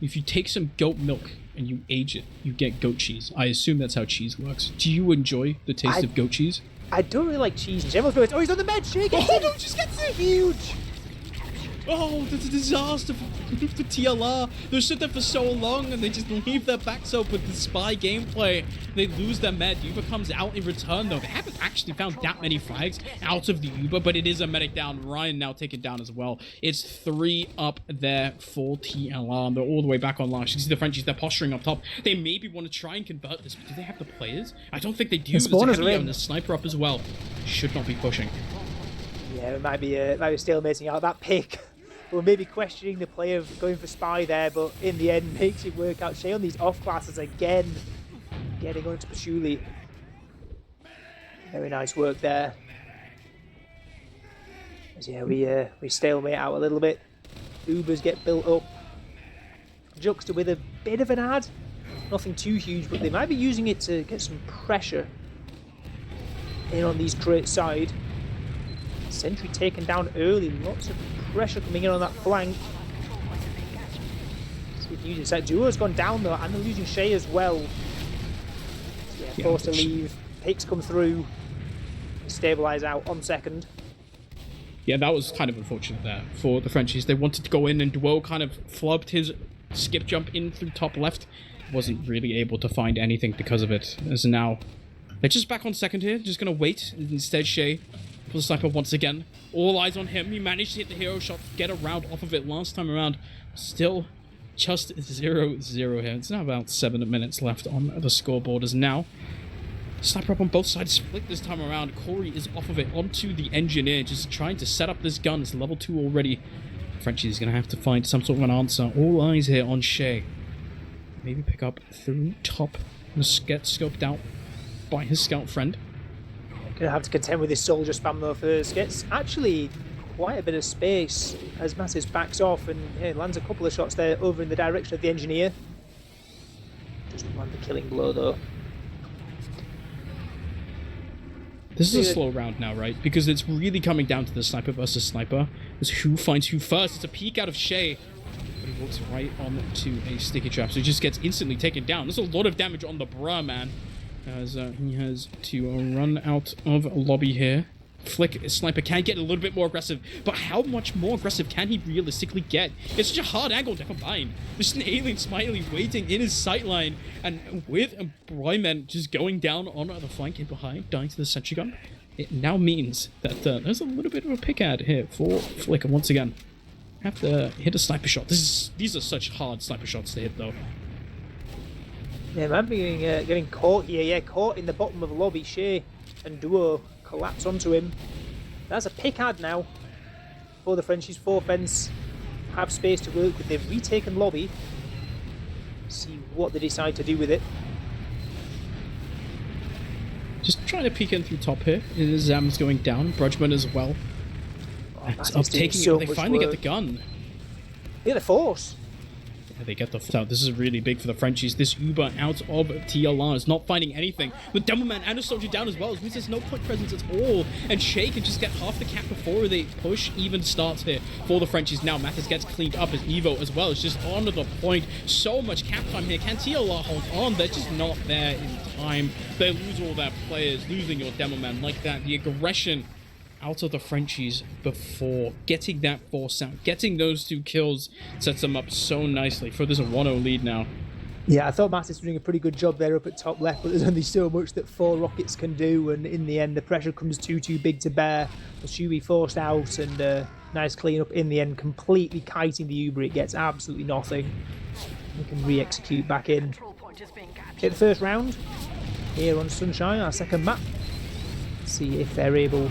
If you take some goat milk and you age it, you get goat cheese. I assume that's how cheese works. Do you enjoy the taste of goat cheese? I don't really like cheese in general. Oh, he's on the med! Shake it! Oh, no, just gets it! Huge! Oh, that's a disaster for TLR. They're sitting there for so long and they just leave their backs up with the spy gameplay. They lose their med. Uber comes out in return, though. They haven't actually found that many frags out of the Uber, but it is a medic down. Ryan now taken down as well. It's 3 up there for TLR, and they're all the way back on launch. You can see the Frenchies, they're posturing up top. They maybe want to try and convert this, but do they have the players? I don't think they do. There's a heavy and a sniper up as well. Should not be pushing. Yeah, it might be stalemating out that pick. Or maybe questioning the play of going for spy there, but in the end makes it work out. Shay on these off classes again, getting onto Patchouli. Very nice work there. As yeah, we stalemate out a little bit. Ubers get built up. Juxta with a bit of an ad, nothing too huge, but they might be using it to get some pressure in on these crates side. Sentry taken down early, lots of pressure coming in on that flank. See if using that duo's gone down though, and they're losing Shay as well. So yeah, forced to leave. Picks come through, stabilize out on second. Yeah, that was kind of unfortunate there for the Frenchies. They wanted to go in, and Duo kind of flubbed his skip jump in through top left. Wasn't really able to find anything because of it. As now, they're just back on second here, just going to wait. Instead, Shay for the sniper once again. All eyes on him. He managed to hit the hero shot, get a round off of it last time around. Still just 0-0 here. It's now about 7 minutes left on the scoreboard. As now, sniper up on both sides, split this time around. Corey is off of it onto the engineer, just trying to set up this gun. It's level 2 already. Frenchie is going to have to find some sort of an answer. All eyes here on Shay. Maybe pick up through top. Get scoped out by his scout friend. Gonna have to contend with this soldier spam though first. Gets actually quite a bit of space as Mattis backs off and lands a couple of shots there over in the direction of the engineer. Doesn't land the killing blow though. This is a slow round now, right? Because it's really coming down to the sniper versus sniper. It's who finds who first. It's a peek out of Shay. But he walks right on to a sticky trap, so he just gets instantly taken down. There's a lot of damage on the bruh, man. As he has to run out of lobby here. Flick Sniper can get a little bit more aggressive, but how much more aggressive can he realistically get? It's such a hard angle to combine. There's an alien Smiley waiting in his sightline, and with Bryman just going down on the flank in behind, dying to the sentry gun, it now means that there's a little bit of a pick ad here for Flick, and once again, have to hit a sniper shot. These are such hard sniper shots to hit, though. Yeah, man, getting caught here. Yeah, caught in the bottom of the lobby. Shay and Duo collapse onto him. That's a pick ad now for the Frenchies. 4 fence have space to work with. They've retaken lobby. See what they decide to do with it. Just trying to peek in through top here. Zam's going down. Brudgman as well. It's up taking so it. They finally get the gun. Yeah, the force. They get the out. This is really big for the Frenchies. This Uber out of TLR is not finding anything. With Demoman and a soldier down as well, which means there's no point presence at all. And Shay can just get half the cap before the push even starts here for the Frenchies. Now Mathis gets cleaned up as Evo as well. It's just onto the point. So much cap time here. Can TLR hold on? They're just not there in time. They lose all their players. Losing your Demoman like that. The aggression out of the Frenchies before getting that force out, getting those 2 kills sets them up so nicely for this 1-0 lead now. Yeah, I thought Mattis was doing a pretty good job there up at top left, but there's only so much that 4 rockets can do, and in the end the pressure comes too big to bear. The Shubi forced out, and nice clean up in the end, completely kiting the Uber. It gets absolutely nothing. We can re-execute back in. Hit the first round here on Sunshine, our second map. Let's see if they're able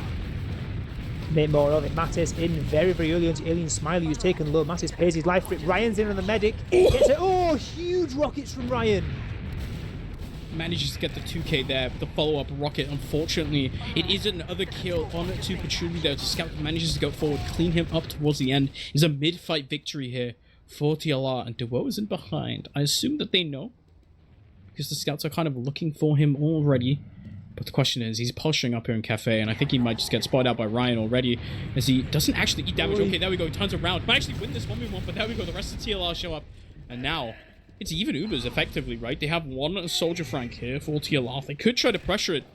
make more of it. Mattis in very early onto Alien Smiley, who's taken low. Mattis pays his life for it. Ryan's in on the medic. Gets it. Oh, huge rockets from Ryan. Manages to get the 2k there. The follow-up rocket, unfortunately, it is another kill on to Patchouli there. Scout manages to go forward, clean him up towards the end. It's a mid-fight victory here for TLR, and Duo is in behind. I assume that they know, because the scouts are kind of looking for him already. But the question is, he's posturing up here in Cafe, and I think he might just get spotted out by Ryan already, as he doesn't actually eat damage. Okay, there we go. He turns around. Might actually win this 1v1, but there we go. The rest of TLR show up. And now, it's even Ubers, effectively, right? They have 1 soldier frank here for TLR. They could try to pressure it.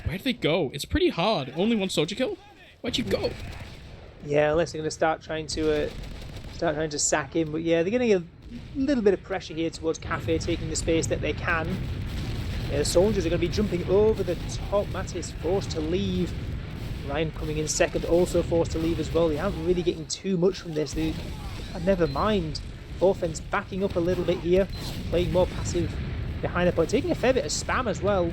Where do they go? It's pretty hard. Only 1 soldier kill? Where'd you go? Yeah, unless they're going to start trying to sack him. But yeah, they're getting a little bit of pressure here towards Cafe, taking the space that they can. Yeah, the soldiers are going to be jumping over the top. Mattis forced to leave. Ryan coming in second, also forced to leave as well. They aren't really getting too much from this. Never mind. Offense backing up a little bit here, playing more passive behind the point, taking a fair bit of spam as well.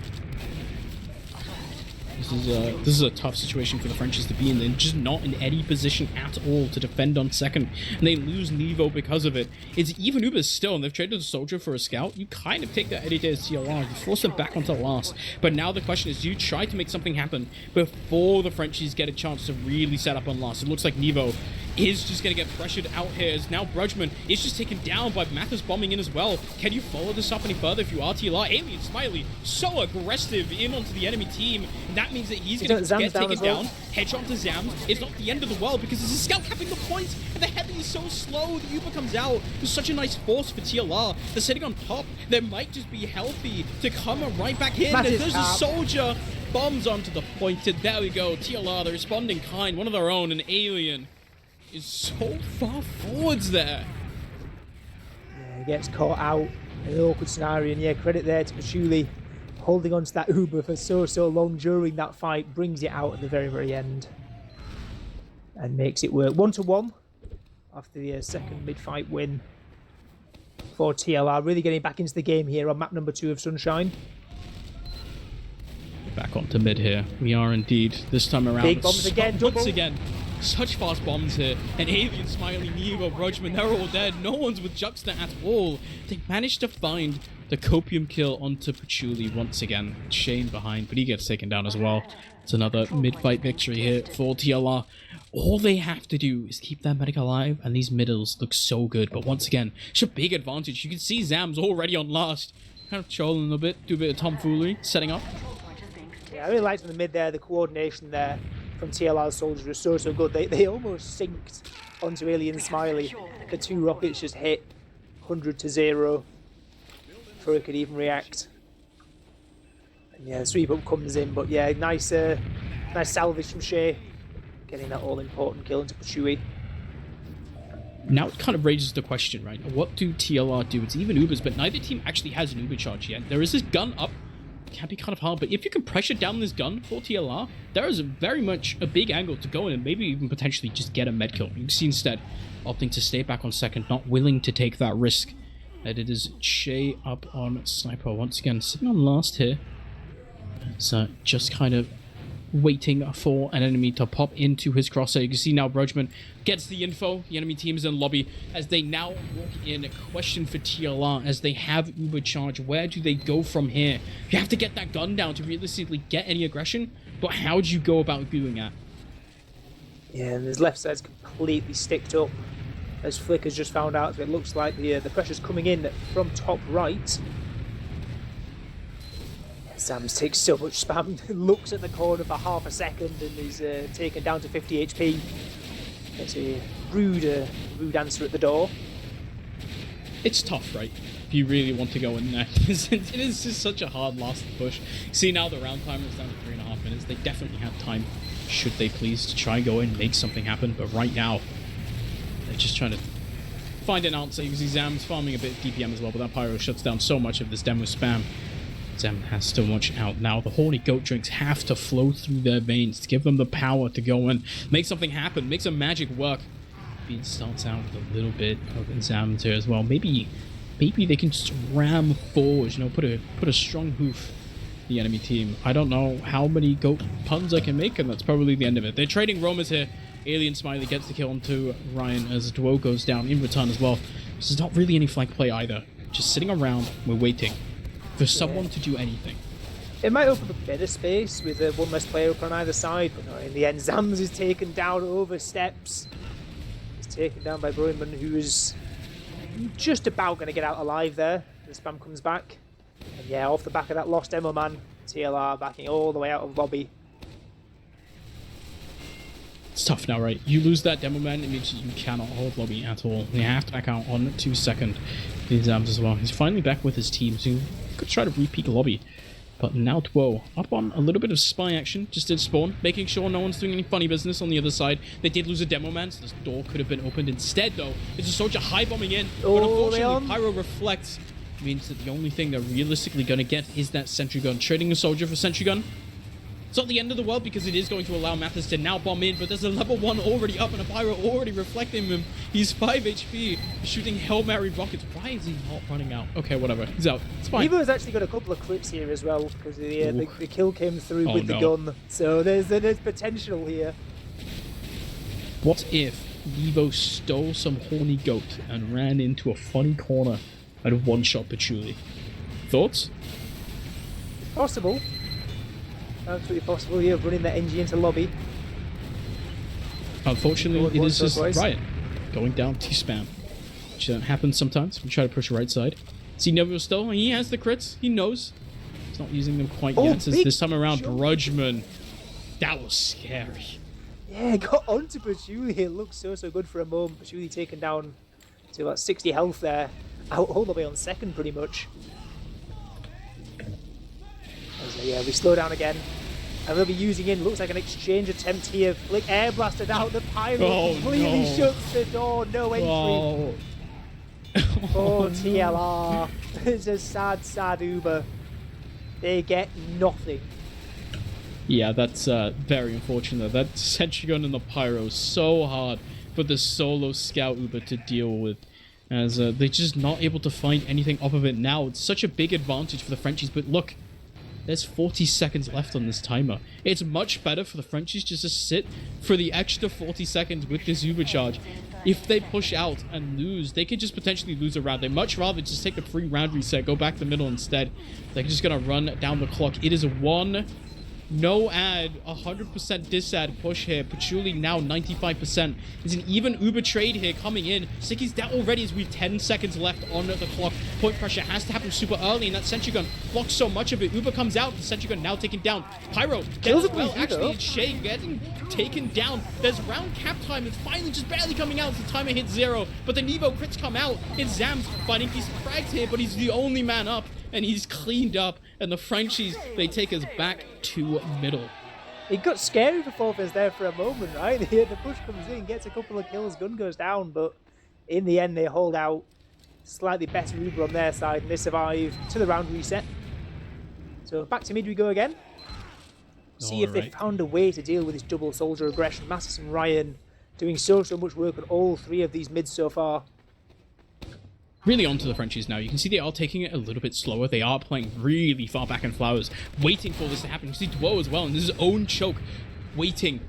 This is a tough situation for the Frenchies to be in. They're just not in any position at all to defend on second, and they lose Nevo because of it. It's even Ubers still, and they've traded a soldier for a scout. You kind of take that Eddie Days TLR, you force them back onto last. But now the question is, do you try to make something happen before the Frenchies get a chance to really set up on last? It looks like Nevo is just going to get pressured out here, as now Brudgman is just taken down by Mathis bombing in as well. Can you follow this up any further if you are TLR? Alien Smiley, so aggressive in onto the enemy team. That means that he's going to get taken down. Headshot to Zams. It's not the end of the world, because there's a scout capping the point, and the heavy is so slow. The Uber comes out. There's such a nice force for TLR. They're sitting on top. They might just be healthy to come right back in. And there's a soldier. Bombs onto the point, and there we go. TLR, the responding kind, one of their own, an Alien is so far forwards there. Yeah, he gets caught out in an awkward scenario, and yeah, credit there to Patchouli holding on to that Uber for so long during that fight, brings it out at the very end and makes it work. 1-1 after the second mid-fight win for TLR, really getting back into the game here on map number 2 of Sunshine. Back onto mid here. We are indeed this time around. Big bombs again, once again. Such fast bombs here. And Avian, Smiley, Nevo, Brudgman, they're all dead. No one's with Juxta at all. They managed to find The copium kill onto Patchouli once again. Shane behind, but he gets taken down as well. It's another mid-fight victory here for TLR. All they have to do is keep their medic alive, and these middles look so good. But once again, it's a big advantage. You can see Zam's already on last. Kind of trolling a little bit, do a bit of tomfoolery, setting up. Yeah, I really liked in the mid there, the coordination there from TLR's soldiers was so good. They almost synced onto Alien Smiley. The 2 rockets just hit 100 to 0 before it could even react. And yeah, the sweep up comes in, but yeah, nice salvage from Shea, getting that all-important kill into Patchouli. Now it kind of raises the question, right? What do TLR do? It's even Ubers, but neither team actually has an Uber charge yet. There is this gun up. It can be kind of hard, but if you can pressure down this gun for TLR, there is very much a big angle to go in and maybe even potentially just get a med kill. You can see instead opting to stay back on second, not willing to take that risk. And it is Shea up on Sniper once again, sitting on last here. So just kind of waiting for an enemy to pop into his crosshair. You can see now Brudgeman gets the info. The enemy team is in lobby as they now walk in. A question for TLR as they have Uber charge. Where do they go from here? You have to get that gun down to realistically get any aggression, but how do you go about doing that? Yeah, and his left side's completely sticked up, as Flick has just found out. It looks like the pressure's coming in from top right. Sam's takes so much spam, looks at the corner for half a second and is taken down to 50 HP. It's a rude answer at the door. It's tough, right? If you really want to go in there. It is just such a hard last push. See now the round timer is down to 3.5 minutes. They definitely have time, should they please, to try and go in, make something happen. But right now, they're just trying to find an answer. You can see Zam's farming a bit of DPM as well, but that Pyro shuts down so much of this demo spam. Zam has to watch out now. The horny goat drinks have to flow through their veins to give them the power to go in, make something happen, make some magic work. Beat starts out with a little bit of Zam here as well. Maybe they can just ram forward, you know, put a strong hoof the enemy team. I don't know how many goat puns I can make, and that's probably the end of it. They're trading roamers here. Alien Smiley gets the kill onto Ryan as Duo goes down in return as well. This is not really any flank play either. Just sitting around, we're waiting for someone to do anything. It might open up a bit of space with one less player up on either side, but no, in the end, Zams is taken down over steps. He's taken down by Broyman, who is just about going to get out alive there. The spam comes back. And yeah, off the back of that lost demo man, TLR backing all the way out of lobby. It's tough now, right? You lose that demo man, it means you cannot hold lobby at all. You have to back out on 2 seconds. These Zams as well. He's finally back with his team, so he could try to repeat lobby. But now Duo up on a little bit of spy action, just did spawn, making sure no one's doing any funny business on the other side. They did lose a demo man, so this door could have been opened. Instead, though, it's a soldier high bombing in. Oh, but unfortunately, Pyro reflects. Means that the only thing they're realistically going to get is that sentry gun. Trading a soldier for sentry gun. It's not the end of the world because it is going to allow Mathis to now bomb in, but there's a level 1 already up and a Pyro already reflecting him. He's 5 HP, shooting Hail Mary rockets. Why is he not running out? Okay, whatever. He's out. It's fine. Evo's actually got a couple of clips here as well because the kill came through with the no. gun. So there's potential here. What if Evo stole some horny goat and ran into a funny corner and one-shot Patchouli? Thoughts? Possible. Absolutely possible here, running the NG into lobby. Unfortunately, it is just Riot going down to spam. Which happens sometimes. We try to push right side. See Neville still, he has the crits. He knows. He's not using them quite yet. This time around, Brudgeman. That was scary. Yeah, got onto Patchouli. It looks so good for a moment. Patchouli taken down to about 60 health there. Out all the way on second, pretty much. So yeah, we slow down again. And they'll be using in, looks like an exchange attempt here. Flick air blasted out, the Pyro completely shuts the door, no entry. Oh, TLR. It's a sad Uber. They get nothing. Yeah, that's very unfortunate. That sentry gun and the Pyro is so hard for the solo scout Uber to deal with. As they're just not able to find anything off of it now. It's such a big advantage for the Frenchies, but look. There's 40 seconds left on this timer. It's much better for the Frenchies just to sit for the extra 40 seconds with this Uber charge. if they push out and lose, they could just potentially lose a round. They'd much rather just take a free round reset, go back to the middle instead. They're just going to run down the clock. It is a 1 no ad, 100% dis-ad push here. Patchouli now 95%. There's an even Uber trade here coming in. Sicky's down already as we have 10 seconds left on the clock. Point pressure has to happen super early, and that sentry gun blocks so much of it. Uber comes out, the sentry gun now taken down. Pyro kills as well. Actually, it's Shay getting taken down. There's round cap time. It's finally just barely coming out as the timer hits 0. But the Nevo crits come out. It's Zams finding these frags here, but he's the only man up. And he's cleaned up, and the Frenchies, they take us back to middle. It got scary for Forfans there for a moment, right? The push comes in, gets a couple of kills, gun goes down, but in the end they hold out. Slightly better Uber on their side, and they survive to the round reset. So back to mid we go again. See if they found a way to deal with this double soldier aggression. Massis and Ryan doing so much work on all 3 of these mids so far. Really onto the Frenchies now. You can see they are taking it a little bit slower. They are playing really far back in flowers, waiting for this to happen. You see Duo as well, and this is his own choke, waiting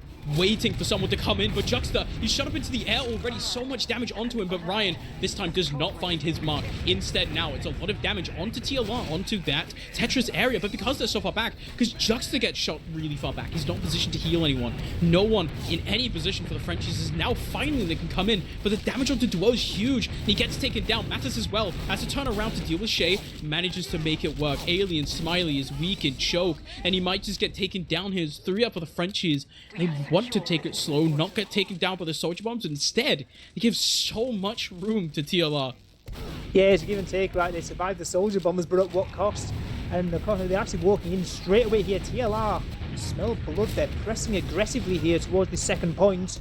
for someone to come in, but Juxta, he's shot up into the air already, so much damage onto him, but Ryan this time does not find his mark. Instead now, it's a lot of damage onto TLR, onto that Tetris area, but because they're so far back, because Juxta gets shot really far back, he's not positioned to heal anyone. No one in any position for the Frenchies is now finally they can come in, but the damage onto Duo is huge. He gets taken down. Mattis as well has to turn around to deal with Shay, manages to make it work. Alien Smiley is weak and choke, and he might just get taken down here. It's 3 up for the Frenchies. They want to take it slow, not get taken down by the soldier bombs. Instead, it gives so much room to TLR. Yeah, it's a give and take, right? They survived the soldier bombers, but at what cost? And of course, they're actually walking in straight away here. TLR smell blood. They're pressing aggressively here towards the second point.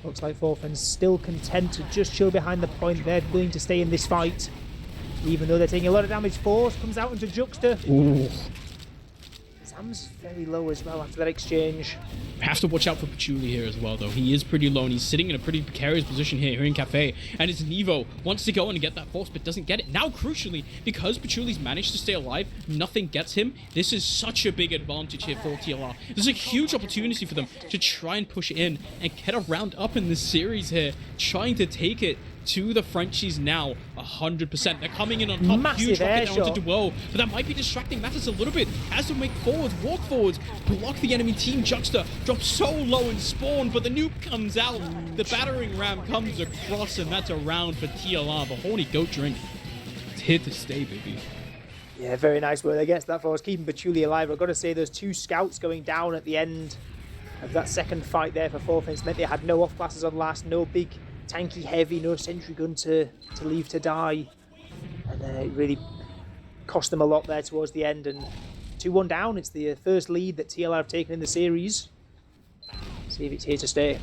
Looks like Forfans still content to just chill behind the point. They're willing to stay in this fight, even though they're taking a lot of damage. Force comes out into Juxta. Ooh. Sam's very low as well after that exchange. Have to watch out for Patchouli here as well, though. He is pretty low, and he's sitting in a pretty precarious position here in Cafe. And his Nevo wants to go in and get that force, but doesn't get it. Now, crucially, because Patchouli's managed to stay alive, nothing gets him. This is such a big advantage here for TLR. There's a huge opportunity for them to try and push in and get a round up in this series here, trying to take it to the Frenchies now, 100%. They're coming in on top. Massive huge rocket air onto Duo, but that might be distracting Mattis a little bit. Has to make forwards, walk forwards, block the enemy team. Juxta drops so low and spawn, but the nuke comes out. The battering ram comes across, and that's a round for TLR. The horny goat drink. It's here to stay, baby. Yeah, very nice work. I guess that for us keeping Patchouli alive. I've got to say, those 2 scouts going down at the end of that second fight there for Forfans meant they had no off classes on last, no big tanky heavy, no sentry gun to leave to die, and it really cost them a lot there towards the end. And 2-1 down. It's the first lead that TLR have taken in the series. See if it's here to stay.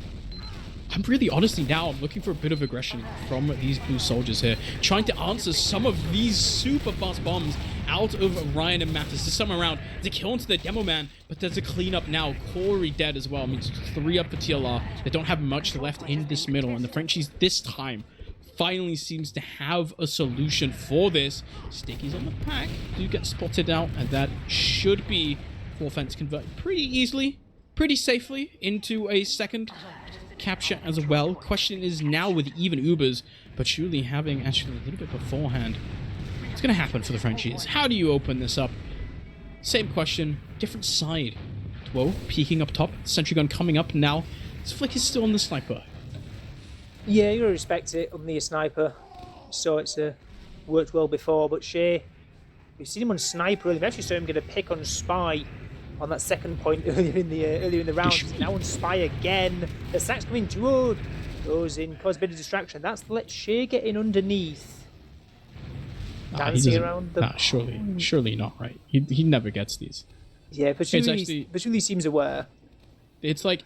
I'm really honestly now, I'm looking for a bit of aggression from these blue soldiers here, trying to answer some of these super fast bombs out of Ryan and Mattis. This time around, they kill into the demo man, but there's a cleanup now. Corey dead as well. I mean, 3 up for TLR. They don't have much left in this middle, and the Frenchies this time finally seems to have a solution for this. Stickies on the pack do get spotted out, and that should be Forfans converted pretty easily, pretty safely into a second capture as well. Question is now with even Ubers, but surely having actually a little bit beforehand. What's going to happen for the Frenchies? How do you open this up? Same question, different side. Whoa, peeking up top. Sentry gun coming up now. This flick is still on the sniper. Yeah, you gotta respect it on the sniper. So it's worked well before, but Shay, we've seen him on sniper earlier. We actually saw him get a pick on spy on that second point earlier in the round. He's now on spy again. The sack's coming toward, goes in, cause a bit of distraction. That's let Shay get in underneath. Dancing around the... Nah, surely not, right? He never gets these. Yeah, Patchouli seems aware. It's like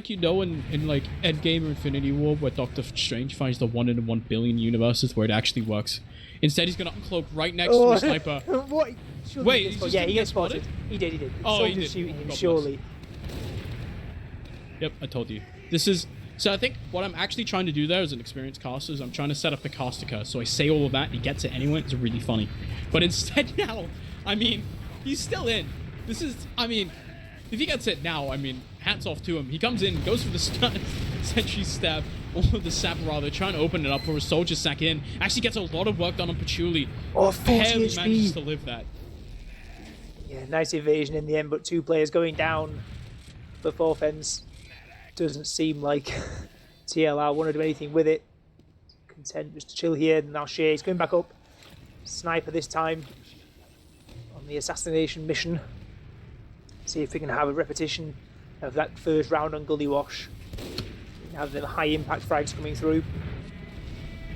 you know in like Endgame or Infinity War where Doctor Strange finds the 1 in 1 billion universes where it actually works. Instead, he's gonna uncloak right next to a sniper. What? Wait, he gets spotted. He did. Oh, he did. Shooting him, surely. Yep, I told you. This is... So I think what I'm actually trying to do there as an experienced caster is I'm trying to set up the caster curse. So I say all of that, he gets it anyway, it's really funny. But instead now, I mean, he's still in. This is, I mean, if he gets it now, I mean, hats off to him. He comes in, goes for the stun, sentry stab, or the sap rather, trying to open it up for a soldier sack in. Actually gets a lot of work done on Patchouli. Oh, 40 Barely HP. manages to live that. Yeah, nice evasion in the end, but 2 players going down for Forfens. Doesn't seem like TLR want to do anything with it. Content just to chill here. Now Shay's going back up. Sniper this time on the assassination mission. See if we can have a repetition of that first round on Gullywash. Have the high impact frags coming through.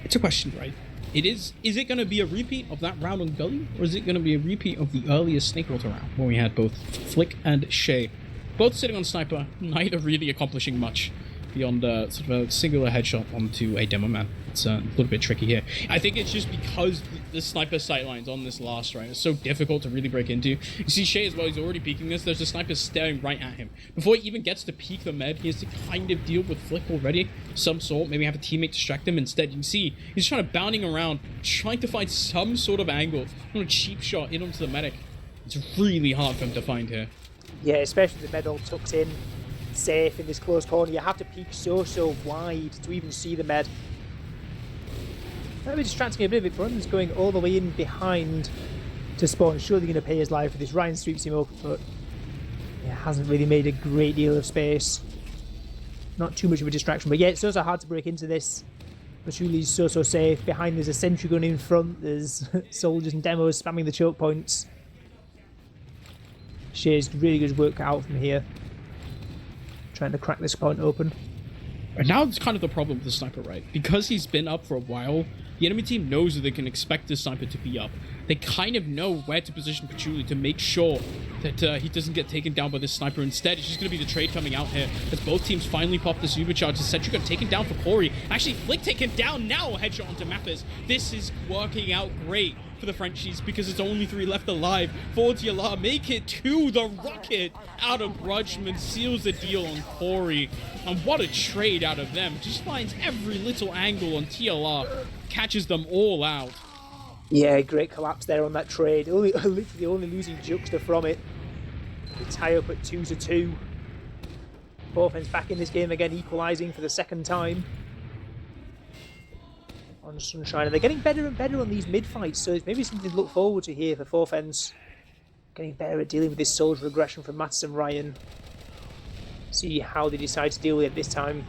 It's a question, right? Is it going to be a repeat of that round on Gully, or is it going to be a repeat of the earliest Snakewater round when we had both Flick and Shay both sitting on sniper, neither really accomplishing much beyond sort of a singular headshot onto a demo man? It's a little bit tricky here. I think it's just because the sniper sightlines on this last round is so difficult to really break into. You see Shay as well, he's already peeking this. There's a sniper staring right at him. Before he even gets to peek the med, he has to kind of deal with Flick already. Some sort, maybe have a teammate distract him. Instead, you can see he's trying to bounding around, trying to find some sort of angle. Not a cheap shot in onto the medic. It's really hard for him to find here. Yeah, especially the med all tucked in, safe in this close corner. You have to peek so wide to even see the med. That be distracting a bit of it. Brun's going all the way in behind to spawn. Surely going to pay his life for this. Ryan sweeps him up, but yeah, hasn't really made a great deal of space. Not too much of a distraction, but yeah, it's so hard to break into this. Patchouli's so safe. Behind there's a sentry gun in front. There's soldiers and demos spamming the choke points. Shay's really good work out from here, trying to crack this point open. And now it's kind of the problem with the sniper, right? Because he's been up for a while, the enemy team knows that they can expect this sniper to be up. They kind of know where to position Patchouli to make sure that he doesn't get taken down by this sniper. Instead, it's just going to be the trade coming out here as both teams finally pop the supercharge. The sentry gun taken down for Corey. Actually, Flick taken down now. Headshot onto Mathis. This is working out great for the Frenchies because it's only 3 left alive. 40 make it to the rocket out of Grudgman, seals the deal on Corey. And what a trade out of them. Just finds every little angle on TLR, catches them all out. Yeah, great collapse there on that trade. Literally only losing Juxta from it. They tie up at 2-2. Forfen's back in this game again, equalising for the second time on Sunshine. And they're getting better and better on these mid-fights, so it's maybe something to look forward to here for Forfens. Getting better at dealing with this soldier aggression from Mats and Ryan. See how they decide to deal with it this time.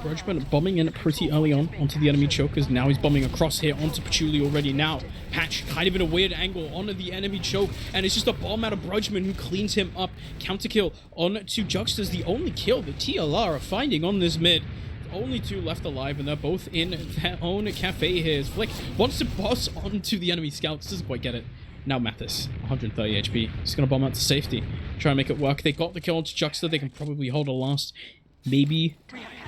Grudgman bombing in pretty early on onto the enemy chokers. Now he's bombing across here onto Patchouli already now. Patch kind of in a weird angle onto the enemy choke, and it's just a bomb out of Grudgman who cleans him up. Counter kill onto Juxta's the only kill that TLR are finding on this mid. Only 2 left alive, and they're both in their own cafe here. Flick wants to boss onto the enemy scouts, doesn't quite get it. Now Mathis, 130 HP. He's going to bomb out to safety. Try and make it work. They got the kill onto Juxta. They can probably hold a last. Maybe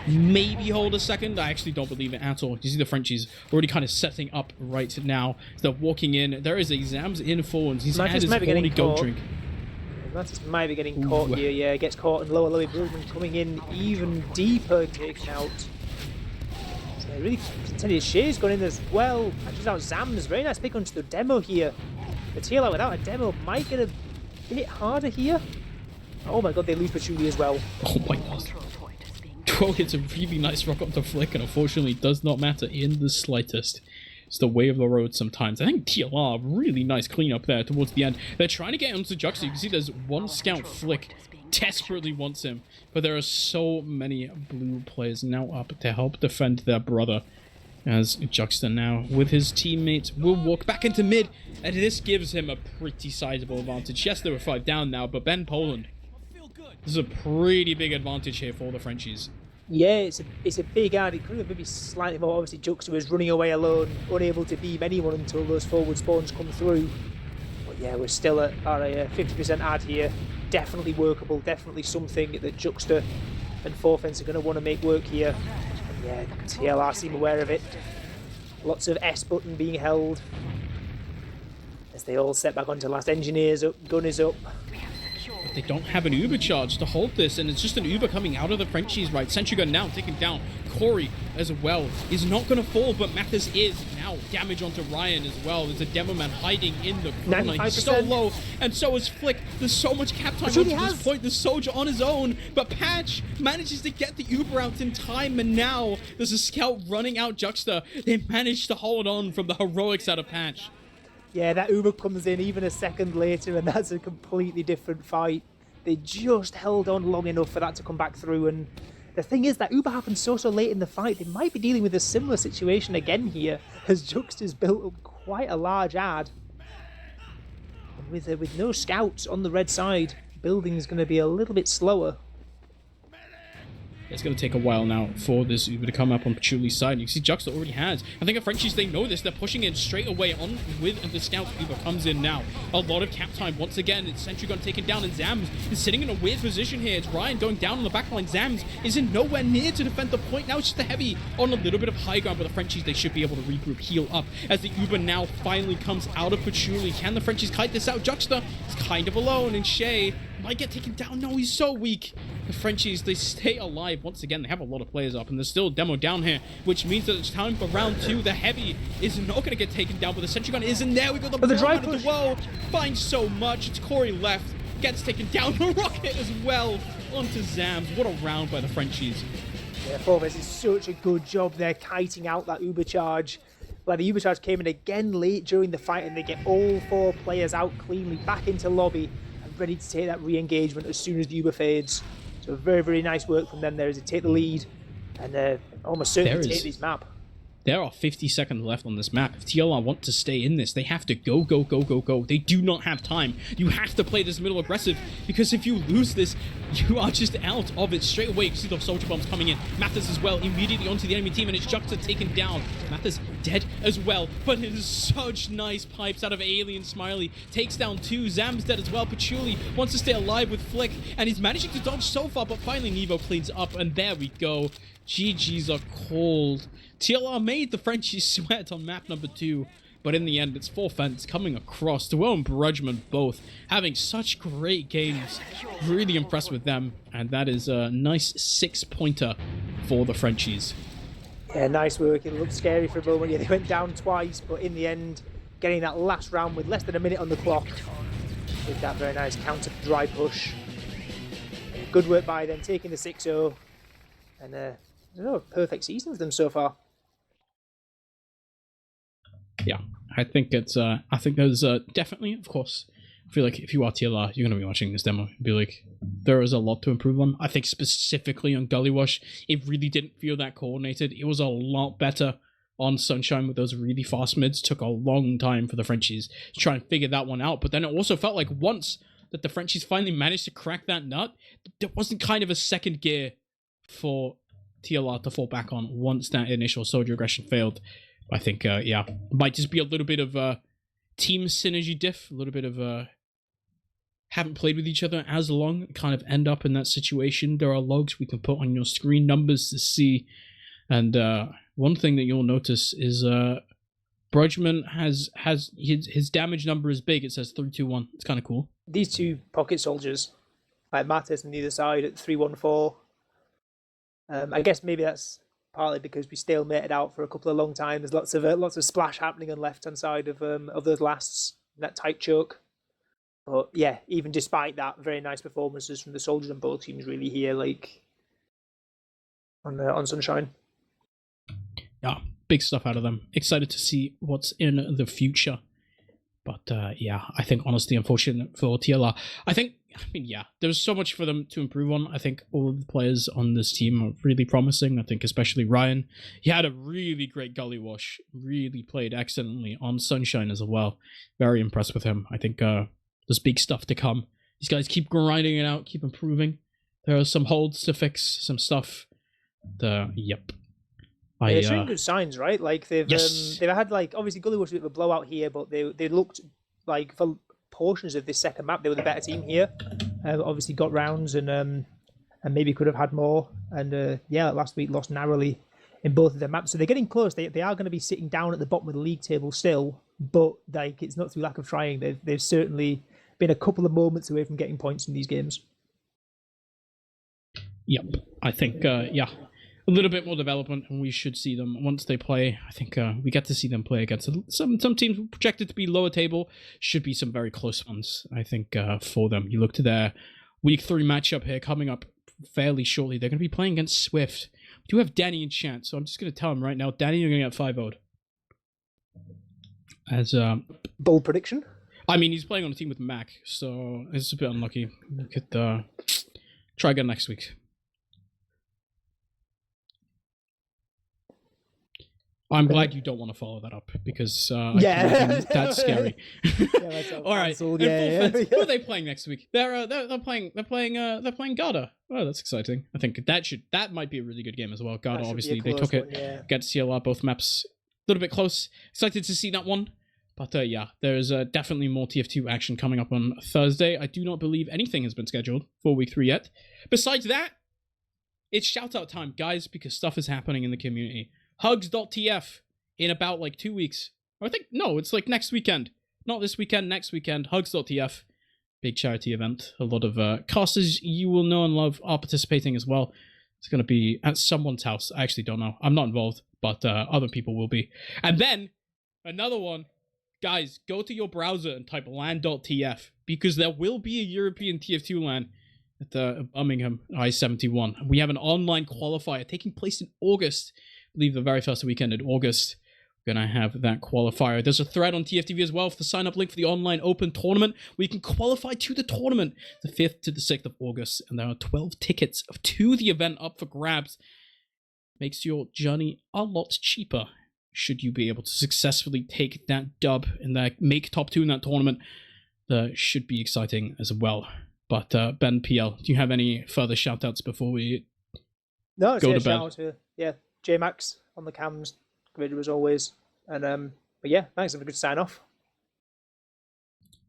hold a second. I actually don't believe it at all. You see the Frenchies already kind of setting up right now. They're walking in. There is a Zams in forwards. He's had his only gold drink. Mattis might be getting caught here. Yeah, gets caught in lower. Brugman coming in even deeper, taken out. So really contended. Shay's gone in as well. Catches out Zams. Very nice pick onto the demo here. The TLR without a demo might get a bit harder here. Oh my god, they lose Patchouli as well. Oh my god. 12 hits a really nice rock up to Flick, and unfortunately does not matter in the slightest. It's the way of the road sometimes. I think TLR, really nice cleanup there towards the end. They're trying to get onto Juxta. You can see there's one scout. Flick desperately wants him, but there are so many blue players now up to help defend their brother. As Juxta now, with his teammates, will walk back into mid, and this gives him a pretty sizable advantage. Yes, there were 5 down now, but Ben Poland, this is a pretty big advantage here for the Frenchies. Yeah, it's a big ad. It could have maybe slightly more. Obviously, Juxta was running away alone, unable to beam anyone until those forward spawns come through. But yeah, we're still at a 50% ad here. Definitely workable, definitely something that Juxta and Forfens are going to want to make work here. And yeah, TLR seem aware of it. Lots of S button being held as they all step back onto last. Engineers up, gun is up. They don't have an Uber charge to hold this, and it's just an Uber coming out of the Frenchies, right? Sentry gun now taken down. Corey as well is not going to fall, but Mathis is. Now damage onto Ryan as well. There's a Demo Man hiding in the corner. He's so low, and so is Flick. There's so much cap time up to this point. The Soldier on his own, but Patch manages to get the Uber out in time, and now there's a scout running out Juxta. They managed to hold on from the heroics out of Patch. Yeah, that Uber comes in even a second later, and that's a completely different fight. They just held on long enough for that to come back through, and the thing is that Uber happened so late in the fight, they might be dealing with a similar situation again here, as Juxta's built up quite a large ad. And with no scouts on the red side, building's going to be a little bit slower. It's going to take a while now for this Uber to come up on Pachuli's side. You can see Juxta already has. I think the Frenchies, they know this. They're pushing in straight away on with the scout. Uber comes in now. A lot of cap time. Once again, it's Sentry Gun taken down, and Zams is sitting in a weird position here. It's Ryan going down on the backline. Zams is in nowhere near to defend the point. Now it's just the heavy on a little bit of high ground, but the Frenchies, they should be able to regroup, heal up as the Uber now finally comes out of Pachuli. Can the Frenchies kite this out? Juxta is kind of alone, and Shea might get taken down. No, he's so weak. The Frenchies, they stay alive. Once again, they have a lot of players up, and there's still a Demo down here, which means that it's time for round 2. The Heavy is not going to get taken down, but the Sentry Gun is in there. We got the dry push. Of the wall. Finds so much. It's Corey left. Gets taken down. The Rocket as well onto Zams. What a round by the Frenchies. Yeah, Forbes is such a good job there, kiting out that Uber charge. Like, the Uber charge came in again late during the fight, and they get all 4 players out cleanly back into lobby and ready to take that re-engagement as soon as the Uber fades. So very, very nice work from them there as they take the lead and almost certainly take this map. There are 50 seconds left on this map. If TLR want to stay in this, they have to go, go, go, go, go. They do not have time. You have to play this middle aggressive, because if you lose this, you are just out of it straight away. You see the Soldier Bombs coming in. Mathis as well, immediately onto the enemy team, and it's Juxta taken down. Mathis dead as well, but it is such nice pipes out of Alien Smiley. Takes down 2. Zam's dead as well. Pachuli wants to stay alive with Flick, and he's managing to dodge so far, but finally Nevo cleans up, and there we go. GG's are called. TLR made the Frenchies sweat on map number 2, but in the end, it's 4 Fence coming across. Duel and Brudgman both having such great games. Really impressed with them, and that is a nice 6-pointer for the Frenchies. Yeah, nice work. It looked scary for a moment. Yeah, they went down twice, but in the end, getting that last round with less than a minute on the clock with that very nice counter dry push. Good work by them, taking the 6-0, and perfect season for them so far. Yeah, I think it's I think there's definitely, of course, I feel like if you are TLR, you're going to be watching this demo and be like, there is a lot to improve on. I think specifically on Gullywash, it really didn't feel that coordinated. It was a lot better on Sunshine with those really fast mids. Took a long time for the Frenchies to try and figure that one out, but then it also felt like once that the Frenchies finally managed to crack that nut, there wasn't kind of a second gear for TLR to fall back on once that initial soldier aggression failed. I think, yeah, might just be a little bit of team synergy diff, a little bit of haven't played with each other as long, kind of end up in that situation. There are logs we can put on your screen, numbers to see, and one thing that you'll notice is Brudgman has his damage number is big. It says 321. It's kind of cool. These 2 pocket soldiers, like Mathis on the other side at 314. I guess maybe that's partly because we stalemated out for a couple of long times. There's lots of splash happening on the left hand side of those lasts, that tight choke. But yeah, even despite that, very nice performances from the soldiers on both teams really here, like on Sunshine. Yeah, big stuff out of them. Excited to see what's in the future. But yeah, I think honestly, unfortunate for TLR. I mean, yeah, there's so much for them to improve on. I think all of the players on this team are really promising. I think especially Ryan. He had a really great Gullywash. Really played excellently on Sunshine as well. Very impressed with him. I think there's big stuff to come. These guys keep grinding it out, keep improving. There are some holds to fix, some stuff. Yep. They're showing good signs, right? Like they've had, like, obviously Gullywash was a bit of a blowout here, but they looked like for portions of this second map they were the better team here. Obviously got rounds and maybe could have had more. And yeah, last week lost narrowly in both of their maps, so they're getting close. They are going to be sitting down at the bottom of the league table still, but like it's not through lack of trying. They've certainly been a couple of moments away from getting points in these games. Yep, I think yeah. a little bit more development, and we should see them once they play. I think we get to see them play against some teams projected to be lower table. Should be some very close ones, I think, for them. You look to their week 3 matchup here coming up fairly shortly. They're going to be playing against Swift. We do have Danny in chat, so I'm just going to tell him right now, Danny, you're going to get 5-0'd. As bold prediction. I mean, he's playing on a team with Mac, so it's a bit unlucky. We could try again next week. I'm glad you don't want to follow that up because that's scary. All right. Who are they playing next week? They're playing Garda. Oh, that's exciting. I think that might be a really good game as well. Garda, obviously, they took it. Get to see a lot, both maps a little bit close. Excited to see that one. But yeah, there's definitely more TF2 action coming up on Thursday. I do not believe anything has been scheduled for week 3 yet. Besides that, it's shout out time, guys, because stuff is happening in the community. Hugs.tf in about like 2 weeks. Or I think, no, it's like next weekend. Not this weekend, next weekend. Hugs.tf. Big charity event. A lot of casters you will know and love are participating as well. It's going to be at someone's house. I actually don't know. I'm not involved, but other people will be. And then, another one. Guys, go to your browser and type LAN.tf because there will be a European TF2 LAN at Birmingham I-71. We have an online qualifier taking place in August. I believe the very first weekend in August. We're going to have that qualifier. There's a thread on TFTV as well for the sign-up link for the online open tournament where you can qualify to the tournament the 5th to the 6th of August. And there are 12 tickets to the event up for grabs. Makes your journey a lot cheaper. Should you be able to successfully take that dub and make top 2 in that tournament, that should be exciting as well. But Ben PL, do you have any further shout-outs before we go to bed? Shout out to J-Max on the cams, great as always. And but yeah, thanks for a good sign off.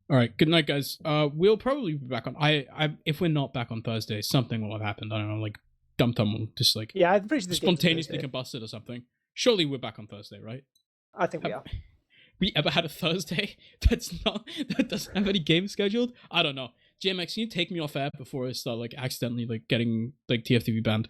All right, good night, guys. We'll probably be back on. If we're not back on Thursday, something will have happened. I don't know, like Dum Dum will just like I'm pretty sure spontaneously combusted or something. Surely we're back on Thursday, right? I think we are. We ever had a Thursday that doesn't have any games scheduled? I don't know. JMX, can you take me off air before I start like accidentally like getting like TFTV banned?